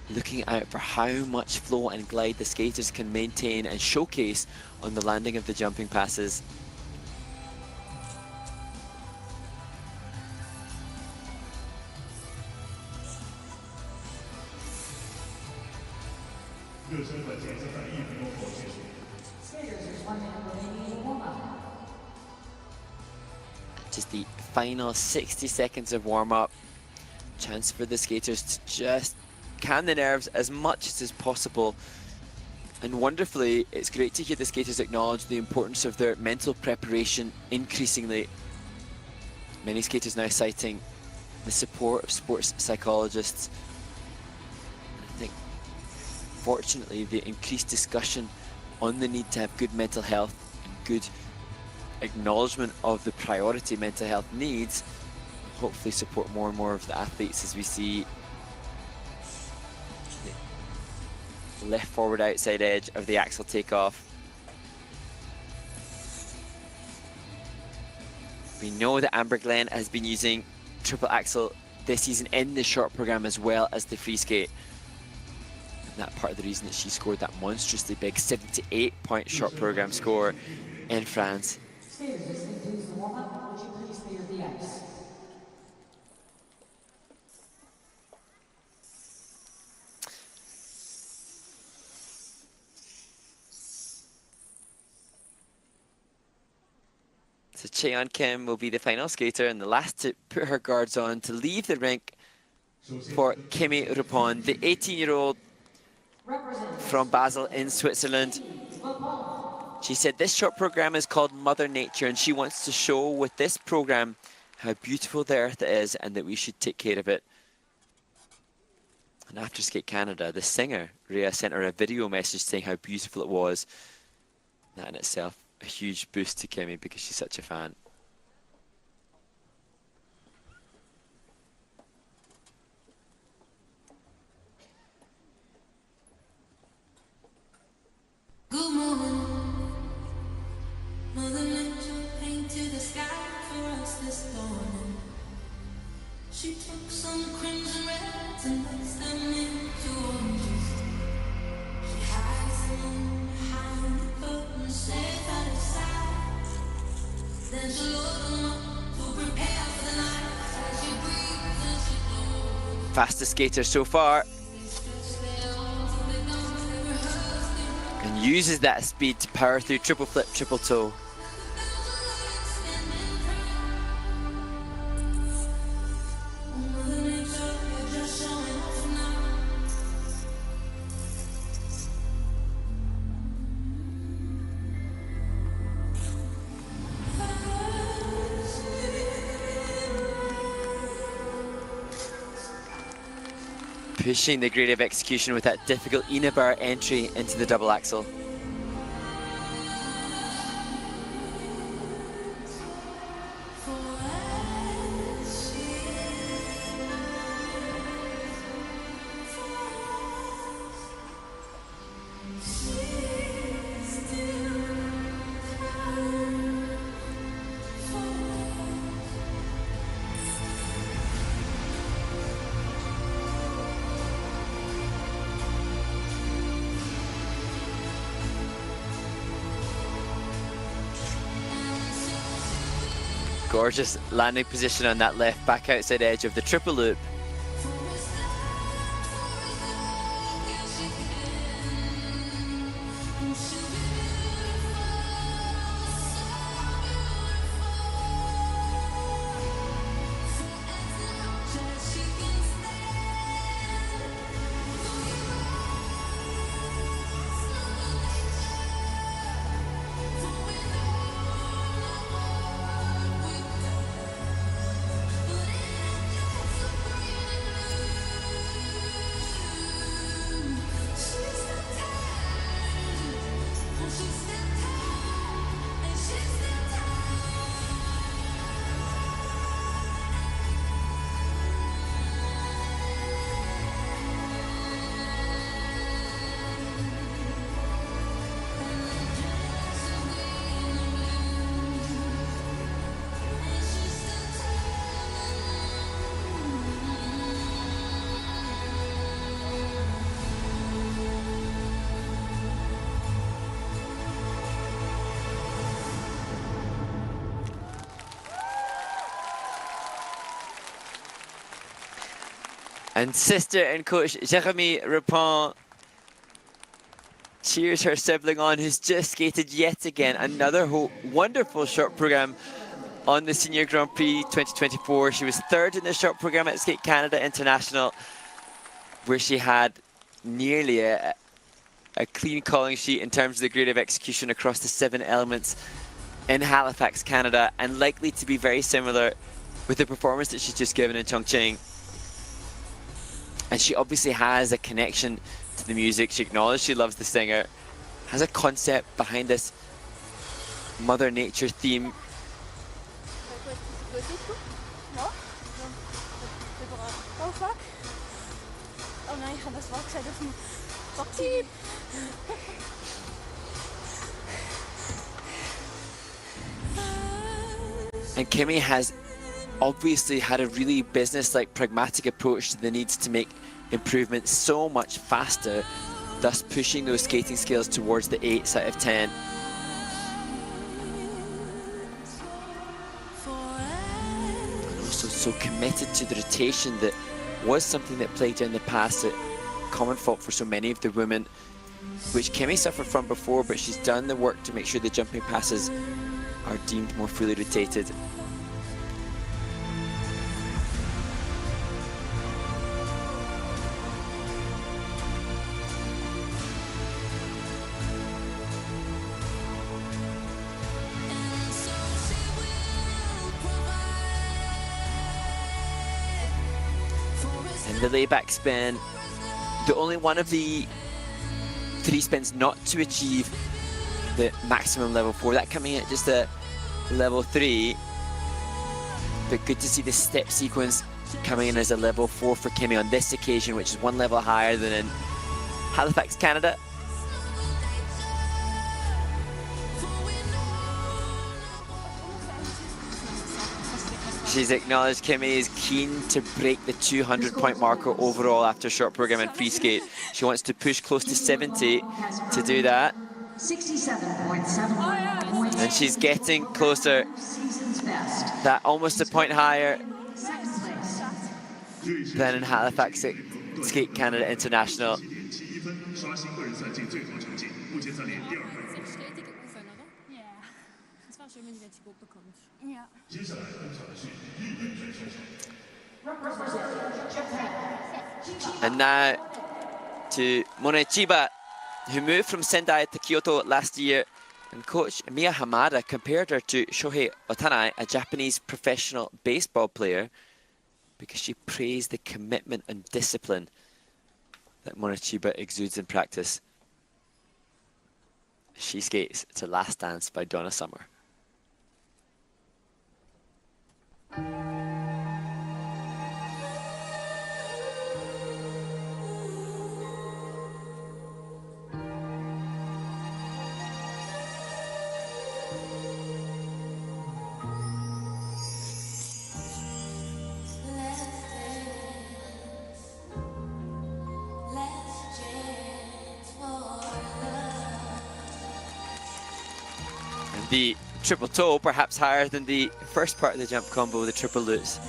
Looking out for how much flow and glide the skaters can maintain and showcase on the landing of the jumping passes. Just the final 60 seconds of warm-up. Chance for the skaters to just calm the nerves as much as is possible. And wonderfully, it's great to hear the skaters acknowledge the importance of their mental preparation increasingly. Many skaters now citing the support of sports psychologists. I think, fortunately, the increased discussion on the need to have good mental health and good acknowledgement of the priority mental health needs hopefully support more and more of the athletes as we see the left forward outside edge of the axle takeoff. We know that Amber Glenn has been using triple axle this season in the short program as well as the free skate. And that part of the reason that she scored that monstrously big 78-point short program score in France. Skaters, this concludes the warm-up. Would you please clear the ice? So Cheon Kim will be the final skater and the last to put her guards on to leave the rink for Kimi Ruppon, the 18-year-old from Basel in Switzerland. She said this short program is called Mother Nature, and she wants to show with this program how beautiful the earth is and that we should take care of it. And after Skate Canada, the singer, Rhea, sent her a video message saying how beautiful it was. That in itself, a huge boost to Kimi because she's such a fan. Good morning. Mother Nature painted the sky for us this morning. She took some crimson reds and mixed them into oranges. She hides them behind the curtain, safe out of sight. Then she loads them up to prepare for the night. As she breathes and she blows. Fastest skater so far. uses that speed to power through triple flip, triple toe. Pushing the grade of execution with that difficult Ina bar entry into the double axel. Gorgeous landing position on that left back outside edge of the triple loop. And sister and coach Jérémy Repon cheers her sibling on, who's just skated yet again another wonderful short program on the Senior Grand Prix 2024. She was third in the short program at Skate Canada International, where she had nearly a clean calling sheet in terms of the grade of execution across the 7 elements in Halifax, Canada, and likely to be very similar with the performance that she's just given in Chongqing. And she obviously has a connection to the music. She acknowledged she loves the singer, has a concept behind this Mother Nature theme. And Kimi has obviously had a really business-like, pragmatic approach to the needs to make improvements so much faster, thus pushing those skating skills towards the 8s out of 10. And also so committed to the rotation that was something that plagued her in the past, a common fault for so many of the women, which Kimi suffered from before, but she's done the work to make sure the jumping passes are deemed more fully rotated. The layback spin, the only one of the 3 spins not to achieve the maximum level 4, that coming at just a level 3, but good to see the step sequence coming in as a level 4 for Kimi on this occasion, which is 1 level higher than in Halifax, Canada. She's acknowledged Kimi is keen to break the 200-point marker overall after short program and free skate. She wants to push close to 70 to do that. 67.71 points. And she's getting closer. That almost a point higher than in Halifax at Skate Canada International. 7.71分，刷新个人赛季最好成绩。目前暂列第2位。 Stetige Aufwände, oder? Ja. Es war schön, wenn sie jetzt die Boot bekommt. Ja. 接下来登场的是日本选手。 And now to Mone Chiba, who moved from Sendai to Kyoto last year. And coach Mia Hamada compared her to Shohei Ohtani, a Japanese professional baseball player, because she praised the commitment and discipline that Mone Chiba exudes in practice. She skates to Last Dance by Donna Summer. The triple toe, perhaps higher than the first part of the jump combo, the triple lutz.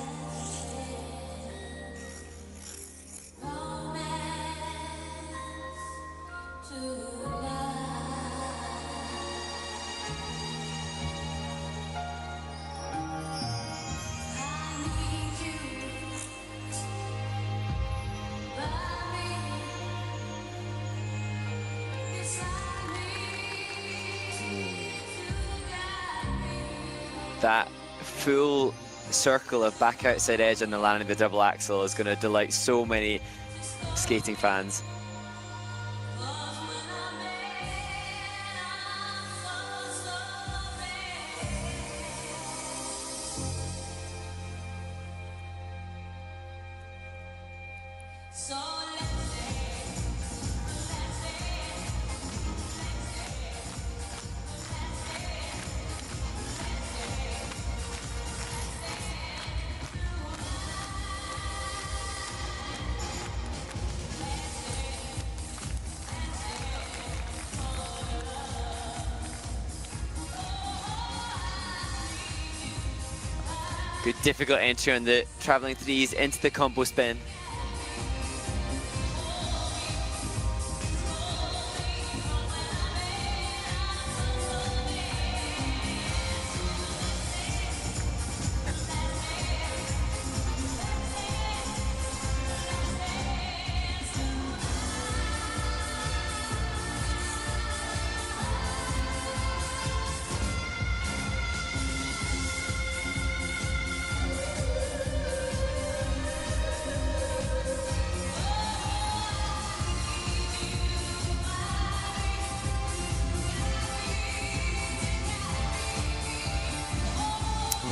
That full circle of back outside edge on the landing the double axel is going to delight so many skating fans. Good difficult entry on the traveling threes into the combo spin.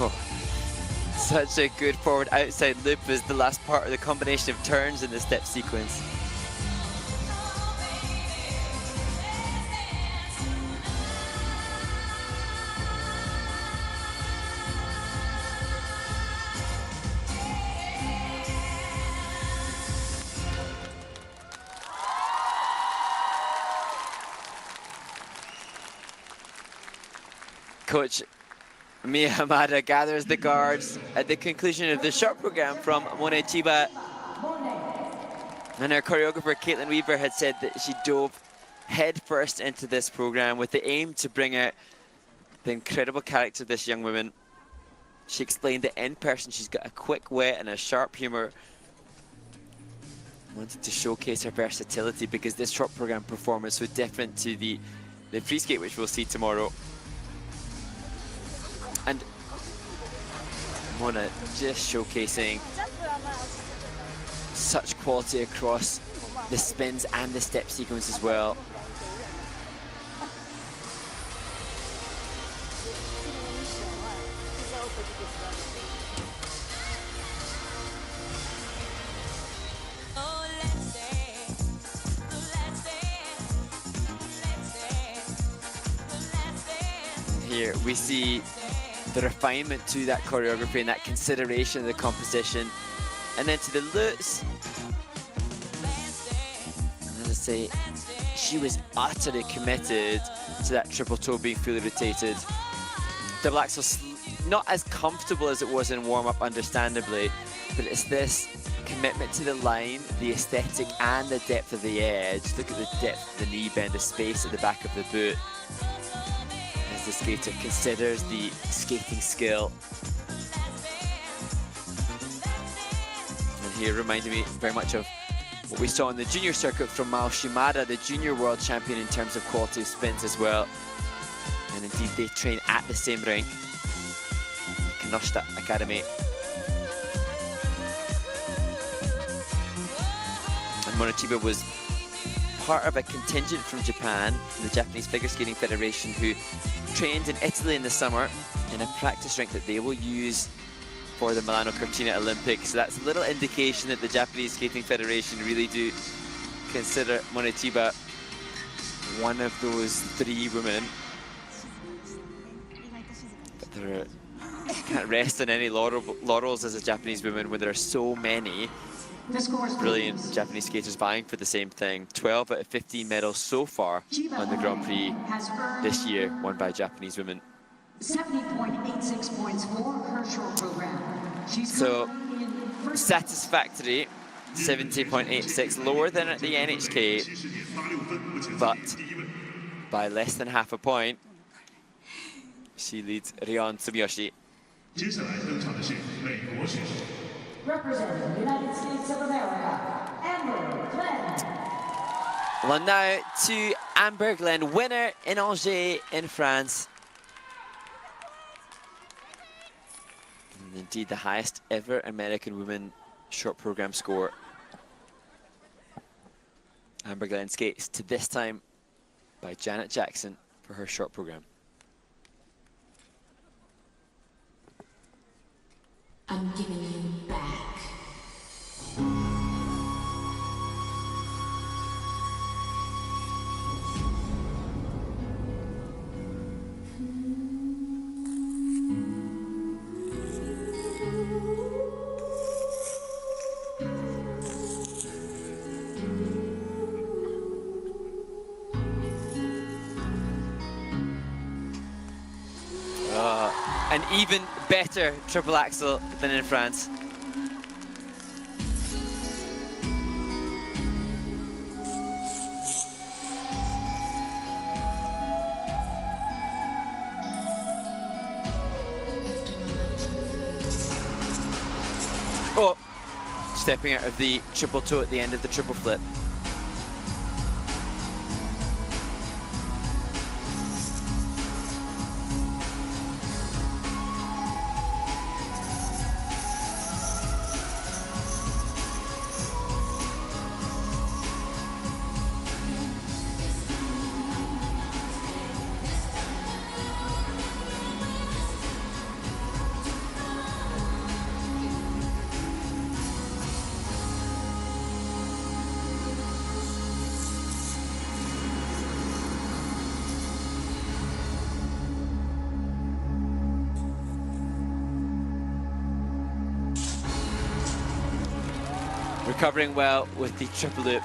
Oh, such a good forward outside loop is the last part of the combination of turns in the step sequence. Coach Mia Hamada gathers the guards at the conclusion of the short program from Mone Chiba. And our choreographer Caitlin Weaver had said that she dove headfirst into this program with the aim to bring out the incredible character of this young woman. She explained that in person she's got a quick wit and a sharp humor. Wanted to showcase her versatility because this short program performance was different to the free skate, which we'll see tomorrow. And Mona just showcasing such quality across the spins and the step sequence as well. Here we see the refinement to that choreography and that consideration of the composition. And then to the lutz, and as I say, she was utterly committed to that triple toe being fully rotated. Double axel not as comfortable as it was in warm-up, understandably, but it's this commitment to the line, the aesthetic and the depth of the edge. Look at the depth of the knee bend, the space at the back of the boot, as the skater considers the skating skill. And here reminded me very much of what we saw on the junior circuit from Mao Shimada, the junior world champion in terms of quality of spins as well. And indeed they train at the same rink, Kinoshita Academy. And Monochiba was part of a contingent from Japan, from the Japanese Figure Skating Federation, who trained in Italy in the summer in a practice rink that they will use for the Milano Cortina Olympics. So that's a little indication that the Japanese Skating Federation really do consider Monochiba one of those 3 women. But there can't rest on any laurels as a Japanese woman when there are so many brilliant Japanese skaters vying for the same thing. 12 out of 15 medals so far on the Grand Prix this year, won by Japanese women. 70.86 points for her short program. She's So satisfactory, 70.86, lower than at the NHK, but by less than half a point. She leads Ryon Tsumiyoshi. 接下来登场的是美国选手。 representing the United States of America, Amber Glenn. Well, now to Amber Glenn, winner in Angers in France. And indeed the highest ever American women short program score. Amber Glenn skates to This Time by Janet Jackson for her short program. I'm giving you back. An even better triple axel than in France. Oh, stepping out of the triple toe at the end of the triple flip. Recovering well with the triple loop.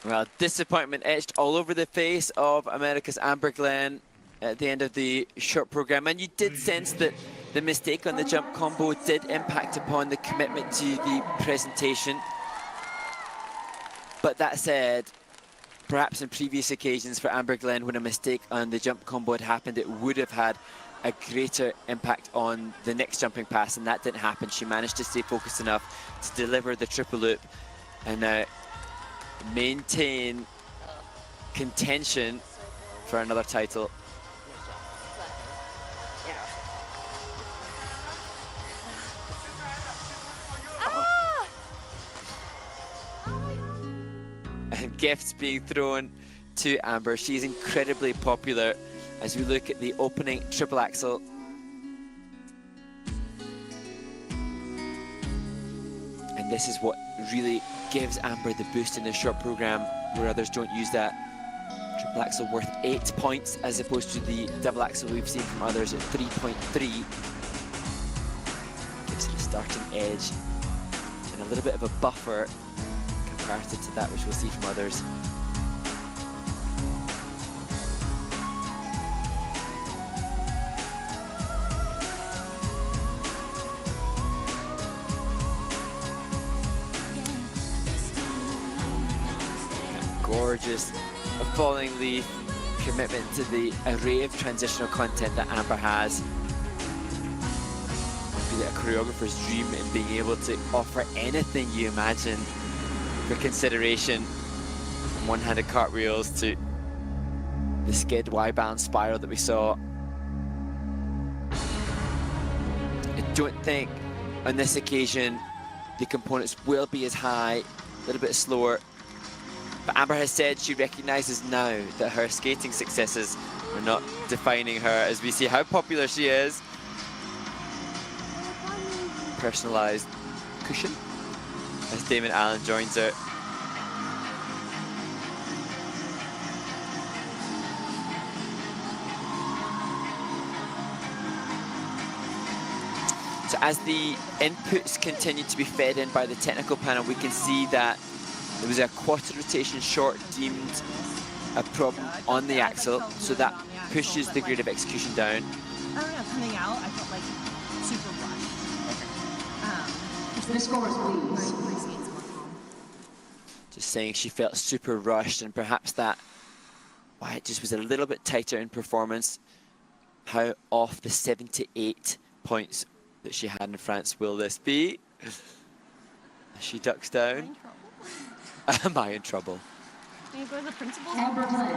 Well, disappointment etched all over the face of America's Amber Glenn at the end of the short program, and you did sense that the mistake on the jump combo did impact upon the commitment to the presentation. But that said, perhaps in previous occasions for Amber Glenn, when a mistake on the jump combo had happened, it would have had a greater impact on the next jumping pass, and that didn't happen. She managed to stay focused enough to deliver the triple loop and maintain contention for another title. And gifts being thrown to Amber. She's incredibly popular as we look at the opening triple axel. And this is what really gives Amber the boost in the short program, where others don't use that. Triple axel worth 8 points as opposed to the double axel we've seen from others at 3.3. Gives it a starting edge and a little bit of a buffer comparative to that which we'll see from others. Gorgeous falling leaf, commitment to the array of transitional content that Amber has. Be a choreographer's dream in being able to offer anything you imagine for consideration, from one-handed cartwheels to the skid Y-bound spiral that we saw. I don't think on this occasion the components will be as high, a little bit slower. But Amber has said she recognises now that her skating successes are not defining her, as we see how popular she is. Personalised cushion as Damon Allen joins her. So as the inputs continue to be fed in by the technical panel, we can see that there was a quarter rotation short deemed a problem on the axle, so that pushes the grade of execution down. Coming out, I felt like super rushed. The scores, please. Just saying she felt super rushed, and perhaps that why it just was a little bit tighter in performance. How off the 78 points that she had in France will this be? She ducks down. Am I in trouble? Can you go to the principal's? Amber Glenn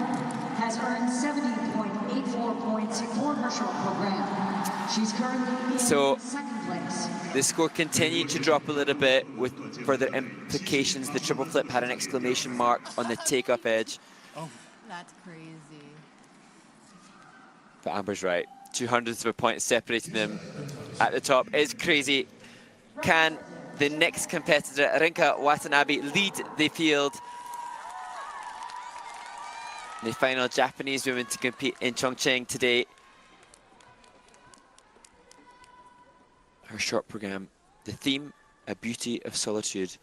has earned 70.84 points for her short program. She's currently in second place. The score continued to drop a little bit with further implications. The triple flip had an exclamation mark on the takeoff edge. Oh, that's crazy. But Amber's right. 200ths of a point separating them at the top is crazy. Can the next competitor, Rinka Watanabe, lead the field? The final Japanese woman to compete in Chongqing today. Her short program, the theme, A Beauty of Solitude.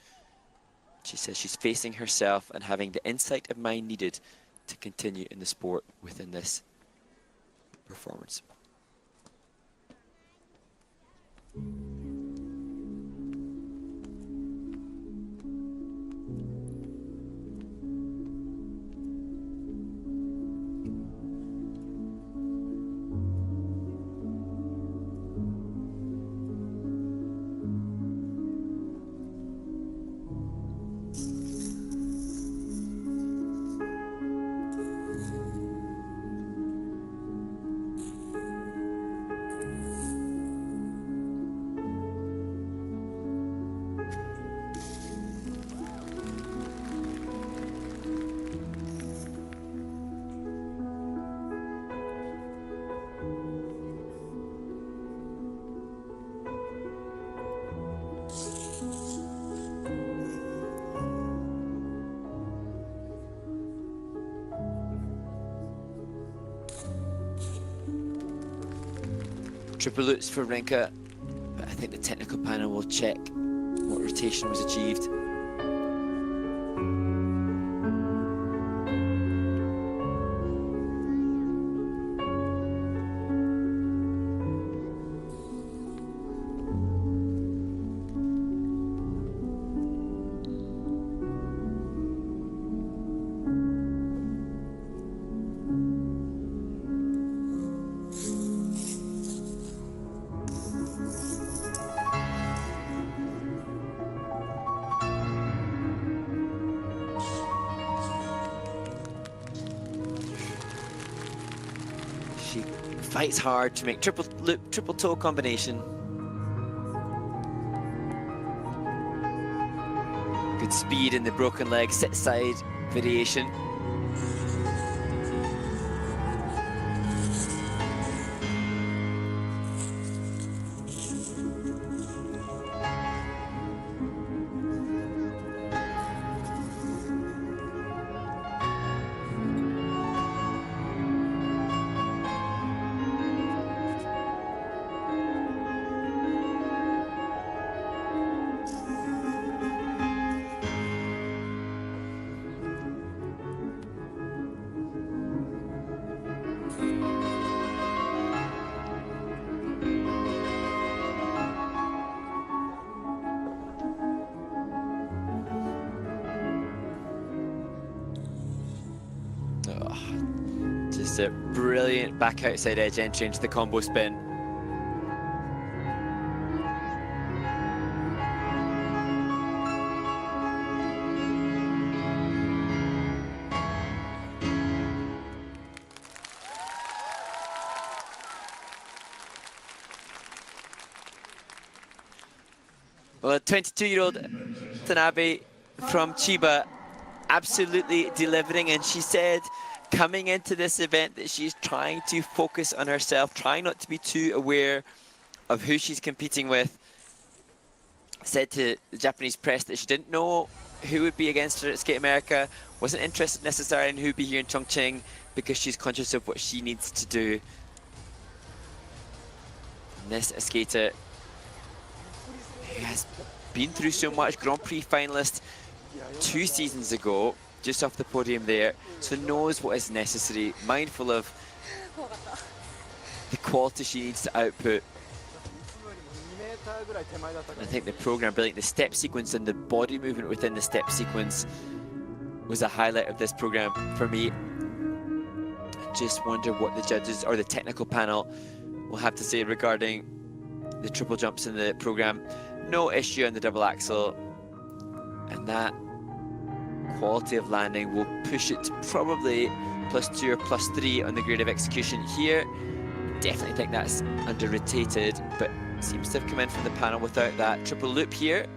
She says she's facing herself and having the insight of mind needed to continue in the sport within this performance. Triple loops for Rinka, but I think the technical panel will check what rotation was achieved. She fights hard to make triple loop, triple toe combination. Good speed in the broken leg sit side variation. Just a brilliant back outside edge entry into the combo spin. Well, a 22-year-old Watanabe from Chiba absolutely delivering, and she said coming into this event that she's trying to focus on herself, trying not to be too aware of who she's competing with. Said to the Japanese press that she didn't know who would be against her at Skate America, wasn't interested necessarily in who would be here in Chongqing because she's conscious of what she needs to do. And this a skater who has been through so much, Grand Prix finalist 2 seasons ago, just off the podium there, so knows what is necessary, mindful of the quality she needs to output. I think the program, brilliant. The step sequence and the body movement within the step sequence was a highlight of this program for me. I just wonder what the judges or the technical panel will have to say regarding the triple jumps in the program. No issue on the double axel, and that quality of landing will push it to probably +2 or +3 on the grade of execution here. Definitely think that's under-rotated, but seems to have come in from the panel without that triple loop here.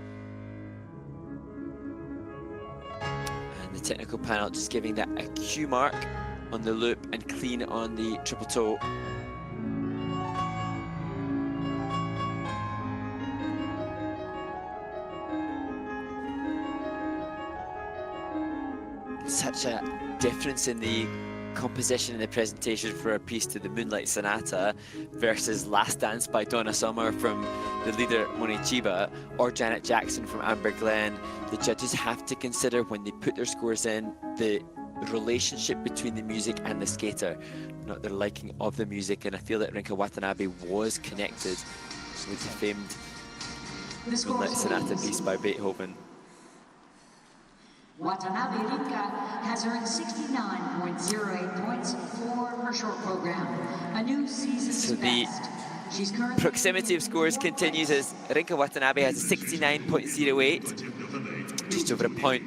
And the technical panel just giving that a Q mark on the loop and clean on the triple toe. Such a difference in the composition and the presentation for a piece to the Moonlight Sonata versus Last Dance by Donna Summer from the leader Monet Chiba or Janet Jackson from Amber Glenn. The judges have to consider when they put their scores in the relationship between the music and the skater, not their liking of the music, and I feel that Rinka Watanabe was connected with the famed Moonlight Sonata piece by Beethoven. Watanabe Rinka has earned 69.08 points for her short program, a new season's best. She's currently Proximity of scores continues as Rinka Watanabe has a 69.08, just over a point.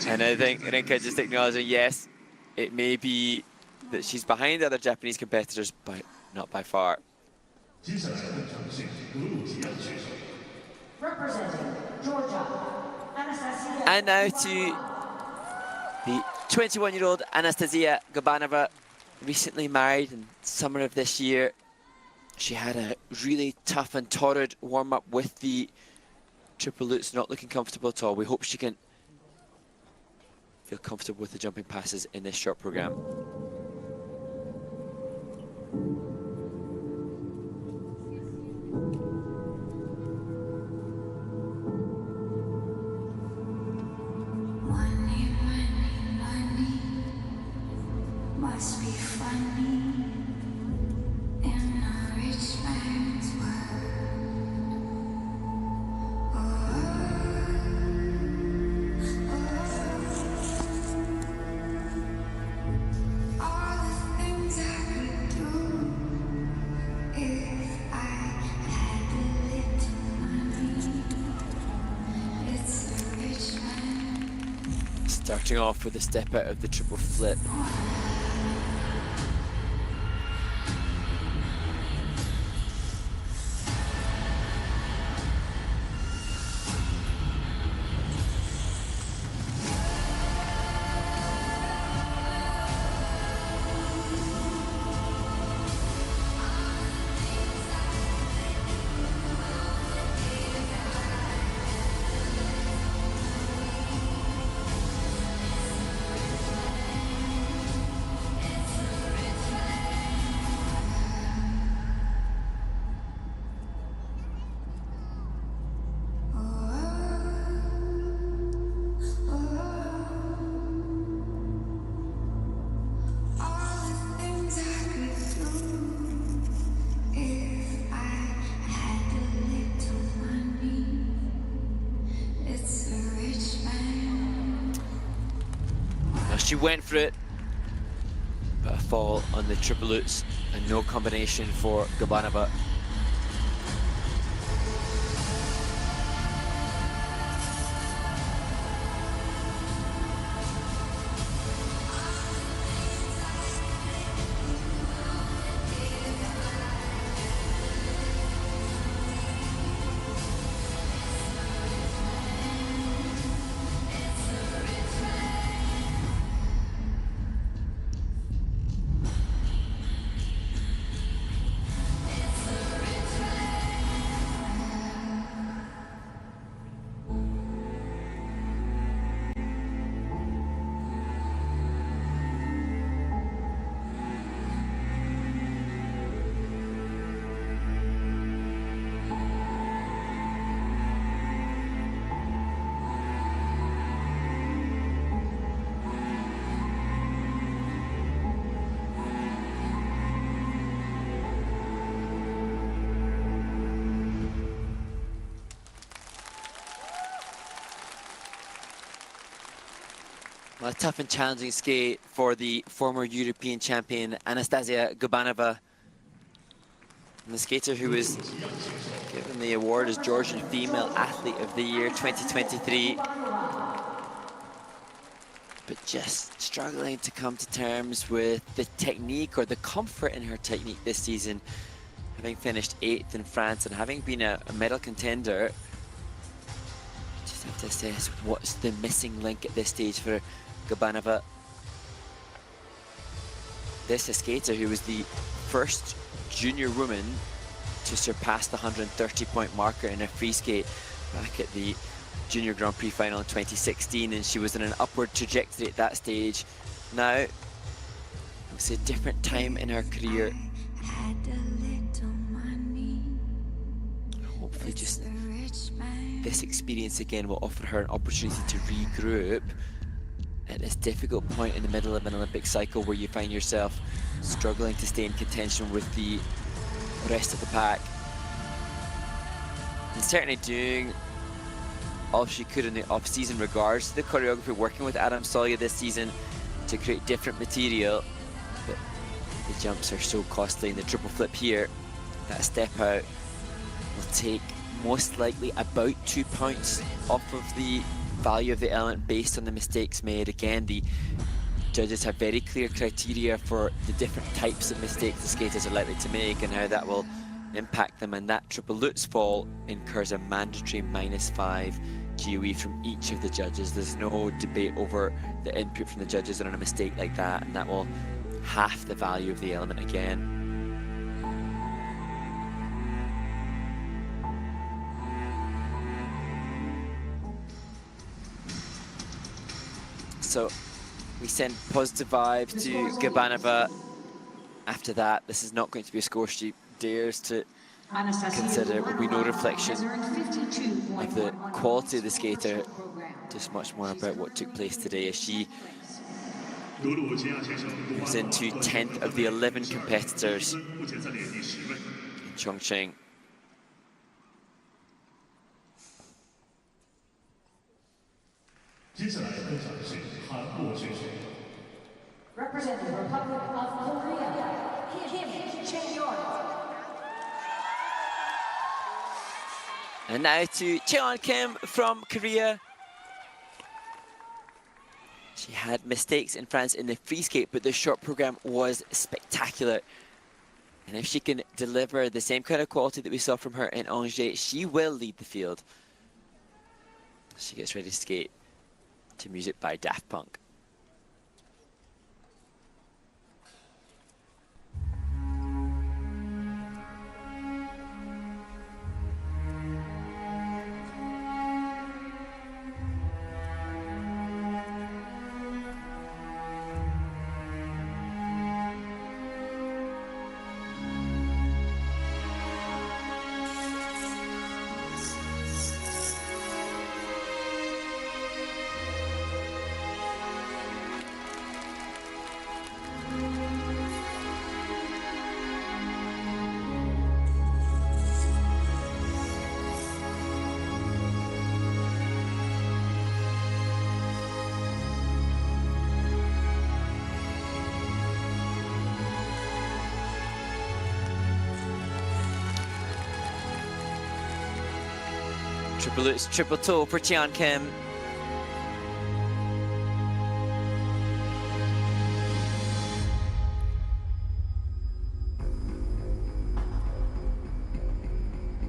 And I think Rinka just acknowledging, yes, it may be that she's behind other Japanese competitors, but not by far. representing Georgia. And now to the 21-year-old Anastasia Gabanova, recently married in summer of this year. She had a really tough and torrid warm-up with the triple loops, not looking comfortable at all. We hope she can feel comfortable with the jumping passes in this short program. Must be funny in a rich man's all the things I could do if I had a little money. It's a rich man. Starting off with a step out of the triple flip. she went for it, but a fall on the triple lutz and no combination for Gabanova. Well, a tough and challenging skate for the former European champion Anastasia Gabanova. And the skater who was given the award as Georgian Female Athlete of the Year 2023. But just struggling to come to terms with the technique or the comfort in her technique this season. Having finished 8th in France and having been a medal contender, just have to assess what's the missing link at this stage for Gabanova. This is a skater who was the first junior woman to surpass the 130-point marker in a free skate back at the Junior Grand Prix final in 2016, and she was in an upward trajectory at that stage. Now, it was a different time in her career. Hopefully just this experience again will offer her an opportunity to regroup at this difficult point in the middle of an Olympic cycle where you find yourself struggling to stay in contention with the rest of the pack. And certainly doing all she could in the off-season regards to the choreography, working with Adam Solya this season to create different material. But the jumps are so costly, and the triple flip here, that step out, will take most likely about 2 points off of the value of the element based on the mistakes made. Again, the judges have very clear criteria for the different types of mistakes the skaters are likely to make and how that will impact them, and that triple lutz fall incurs a mandatory -5 GOE from each of the judges. There's no debate over the input from the judges on a mistake like that, and that will half the value of the element again. So we send positive vibes to Gabanova. After that, this is not going to be a score she dares to consider. There will be no reflection of the quality of the skater, just much more about what took place today as she moves into 10th of the 11 competitors in Chongqing. Representing the Republic of Korea, Kim Chae-yeon. And now to Chae-yeon Kim from Korea. She had mistakes in France in the free skate, but the short program was spectacular. And if she can deliver the same kind of quality that we saw from her in Angers, she will lead the field. She gets ready to skate to music by Daft Punk. Triple Lutz, triple toe for Cheon Kim.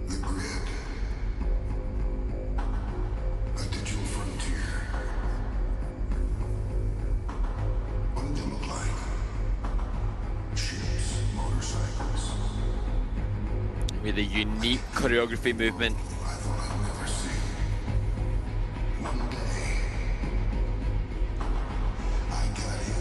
The grid. A digital frontier. What did they look like? Ships, motorcycles. With a unique choreography movement. I thought I'd never see. One day, I got in.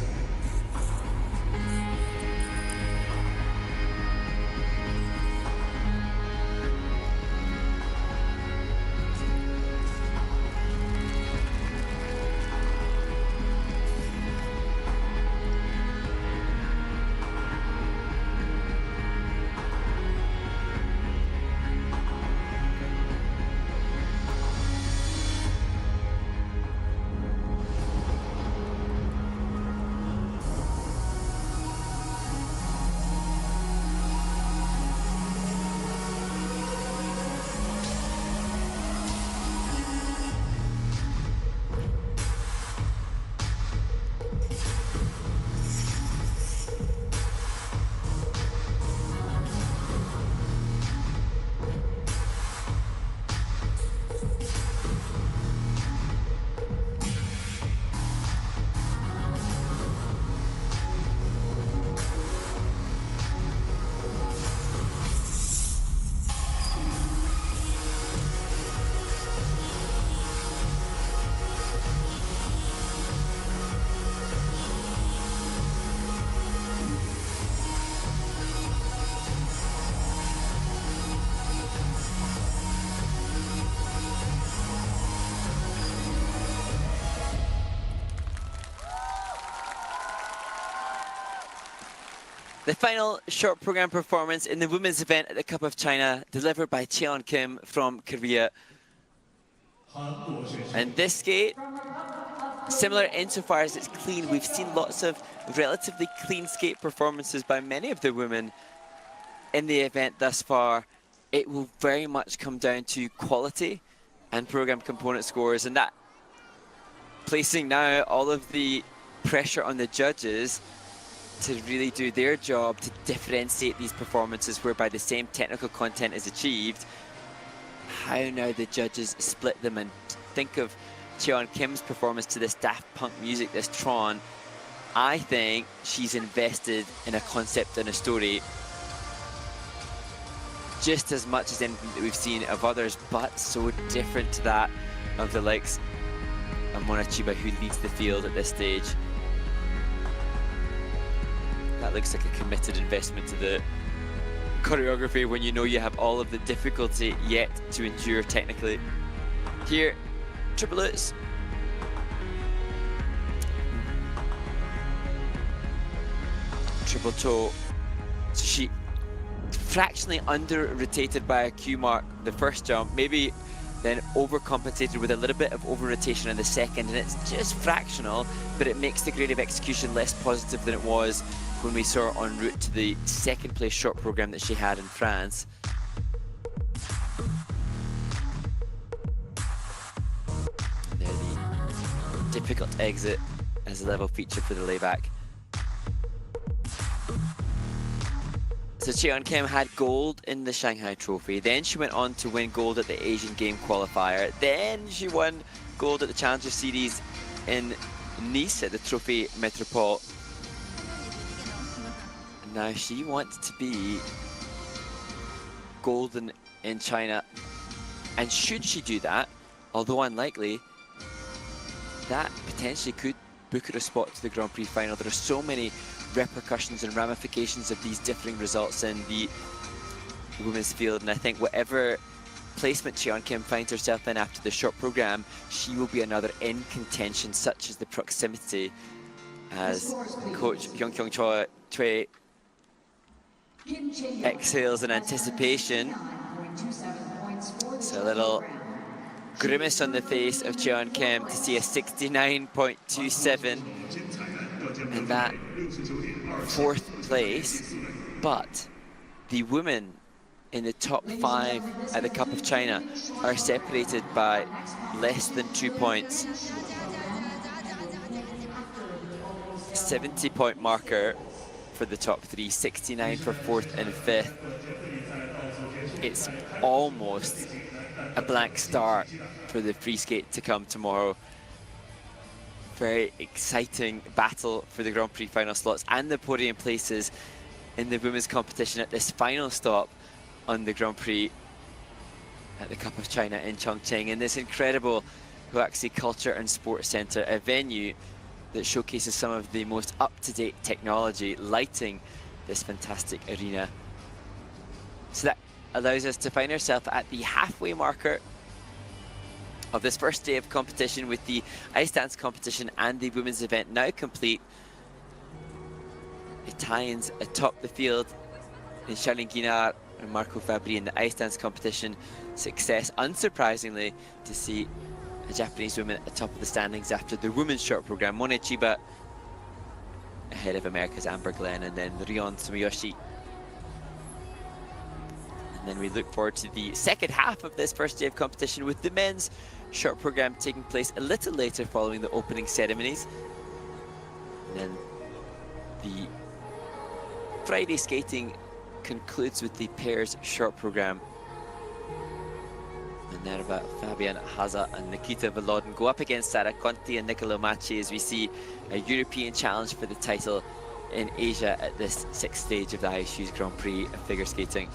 The final short program performance in the women's event at the Cup of China, delivered by Cheon Kim from Korea. And this skate, similar insofar as it's clean, we've seen lots of relatively clean skate performances by many of the women in the event thus far. It will very much come down to quality and program component scores, and that placing now all of the pressure on the judges to really do their job to differentiate these performances whereby the same technical content is achieved. How now the judges split them, and think of Cheon Kim's performance to this Daft Punk music, this Tron. I think she's invested in a concept and a story just as much as anything that we've seen of others, but so different to that of the likes of Mona Chiba, who leads the field at this stage. That looks like a committed investment to the choreography when you know you have all of the difficulty yet to endure technically. Here, Triple Lutz. Triple toe. So she fractionally under-rotated by a Q mark the first jump, maybe then overcompensated with a little bit of over-rotation in the second, and it's just fractional, but it makes the grade of execution less positive than it was when we saw her en route to the second place short program that she had in France. And there the difficult exit as a level feature for the layback. So Cheon Kim had gold in the Shanghai Trophy, then she went on to win gold at the Asian Game Qualifier, then she won gold at the Challenger Series in Nice at the Trophy Metropole. Now she wants to be golden in China, and should she do that, although unlikely, that potentially could book her a spot to the Grand Prix final. There are so many repercussions and ramifications of these differing results in the women's field, and I think whatever placement Cheon Kim finds herself in after the short program, she will be another in contention, such as the proximity as coach Hyung Kyung Choi exhales in anticipation. So a little grimace on the face of Cheon Kim to see a 69.27 and that fourth place. But the women in the top 5 at the Cup of China are separated by less than 2 points. 70-point marker for the top 3, 69 for 4th and 5th. It's almost a blank start for the free skate to come tomorrow. Very exciting battle for the Grand Prix final slots and the podium places in the women's competition at this final stop on the Grand Prix at the Cup of China in Chongqing, in this incredible Huaxi Culture and Sports Center, a venue that showcases some of the most up-to-date technology lighting this fantastic arena. So that allows us to find ourselves at the halfway marker of this first day of competition, with the ice dance competition and the women's event now complete. Italians atop the field in Charline Guinard and Marco Fabri in the ice dance competition. Success, unsurprisingly, to see a Japanese woman atop of the standings after the women's short program. Mone Chiba ahead of America's Amber Glenn, and then Rion Sumiyoshi. And then we look forward to the second half of this first day of competition, with the men's short program taking place a little later following the opening ceremonies. And then the Friday skating concludes with the pairs short program. Minerva, Fabian Haza and Nikita Volodin go up against Sara Conti and Niccolo Macci as we see a European challenge for the title in Asia at this 6th stage of the Ice Shoes Grand Prix of figure skating.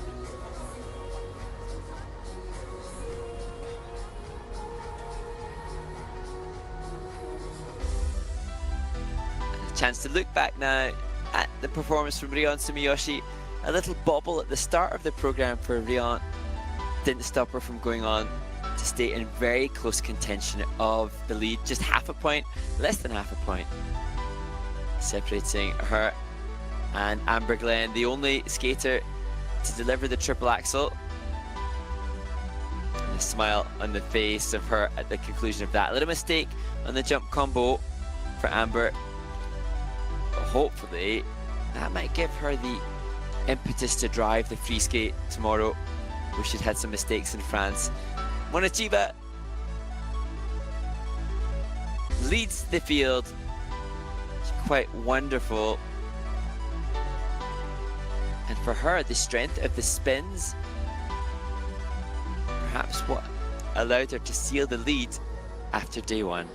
A chance to look back now at the performance from Rion Sumiyoshi. A little bobble at the start of the program for Rion didn't stop her from going on to stay in very close contention of the lead, just half a point, less than half a point, separating her and Amber Glenn, the only skater to deliver the triple axel. And a smile on the face of her at the conclusion of that. A little mistake on the jump combo for Amber, but hopefully that might give her the impetus to drive the free skate tomorrow, where she'd had some mistakes in France. Mone Chiba leads the field. It's quite wonderful. And for her, the strength of the spins, perhaps what allowed her to seal the lead after day one.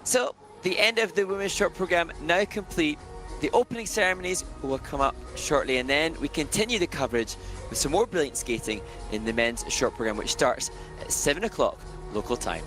So, the end of the women's short program now complete. The opening ceremonies will come up shortly, and then we continue the coverage with some more brilliant skating in the men's short program, which starts at 7 o'clock local time.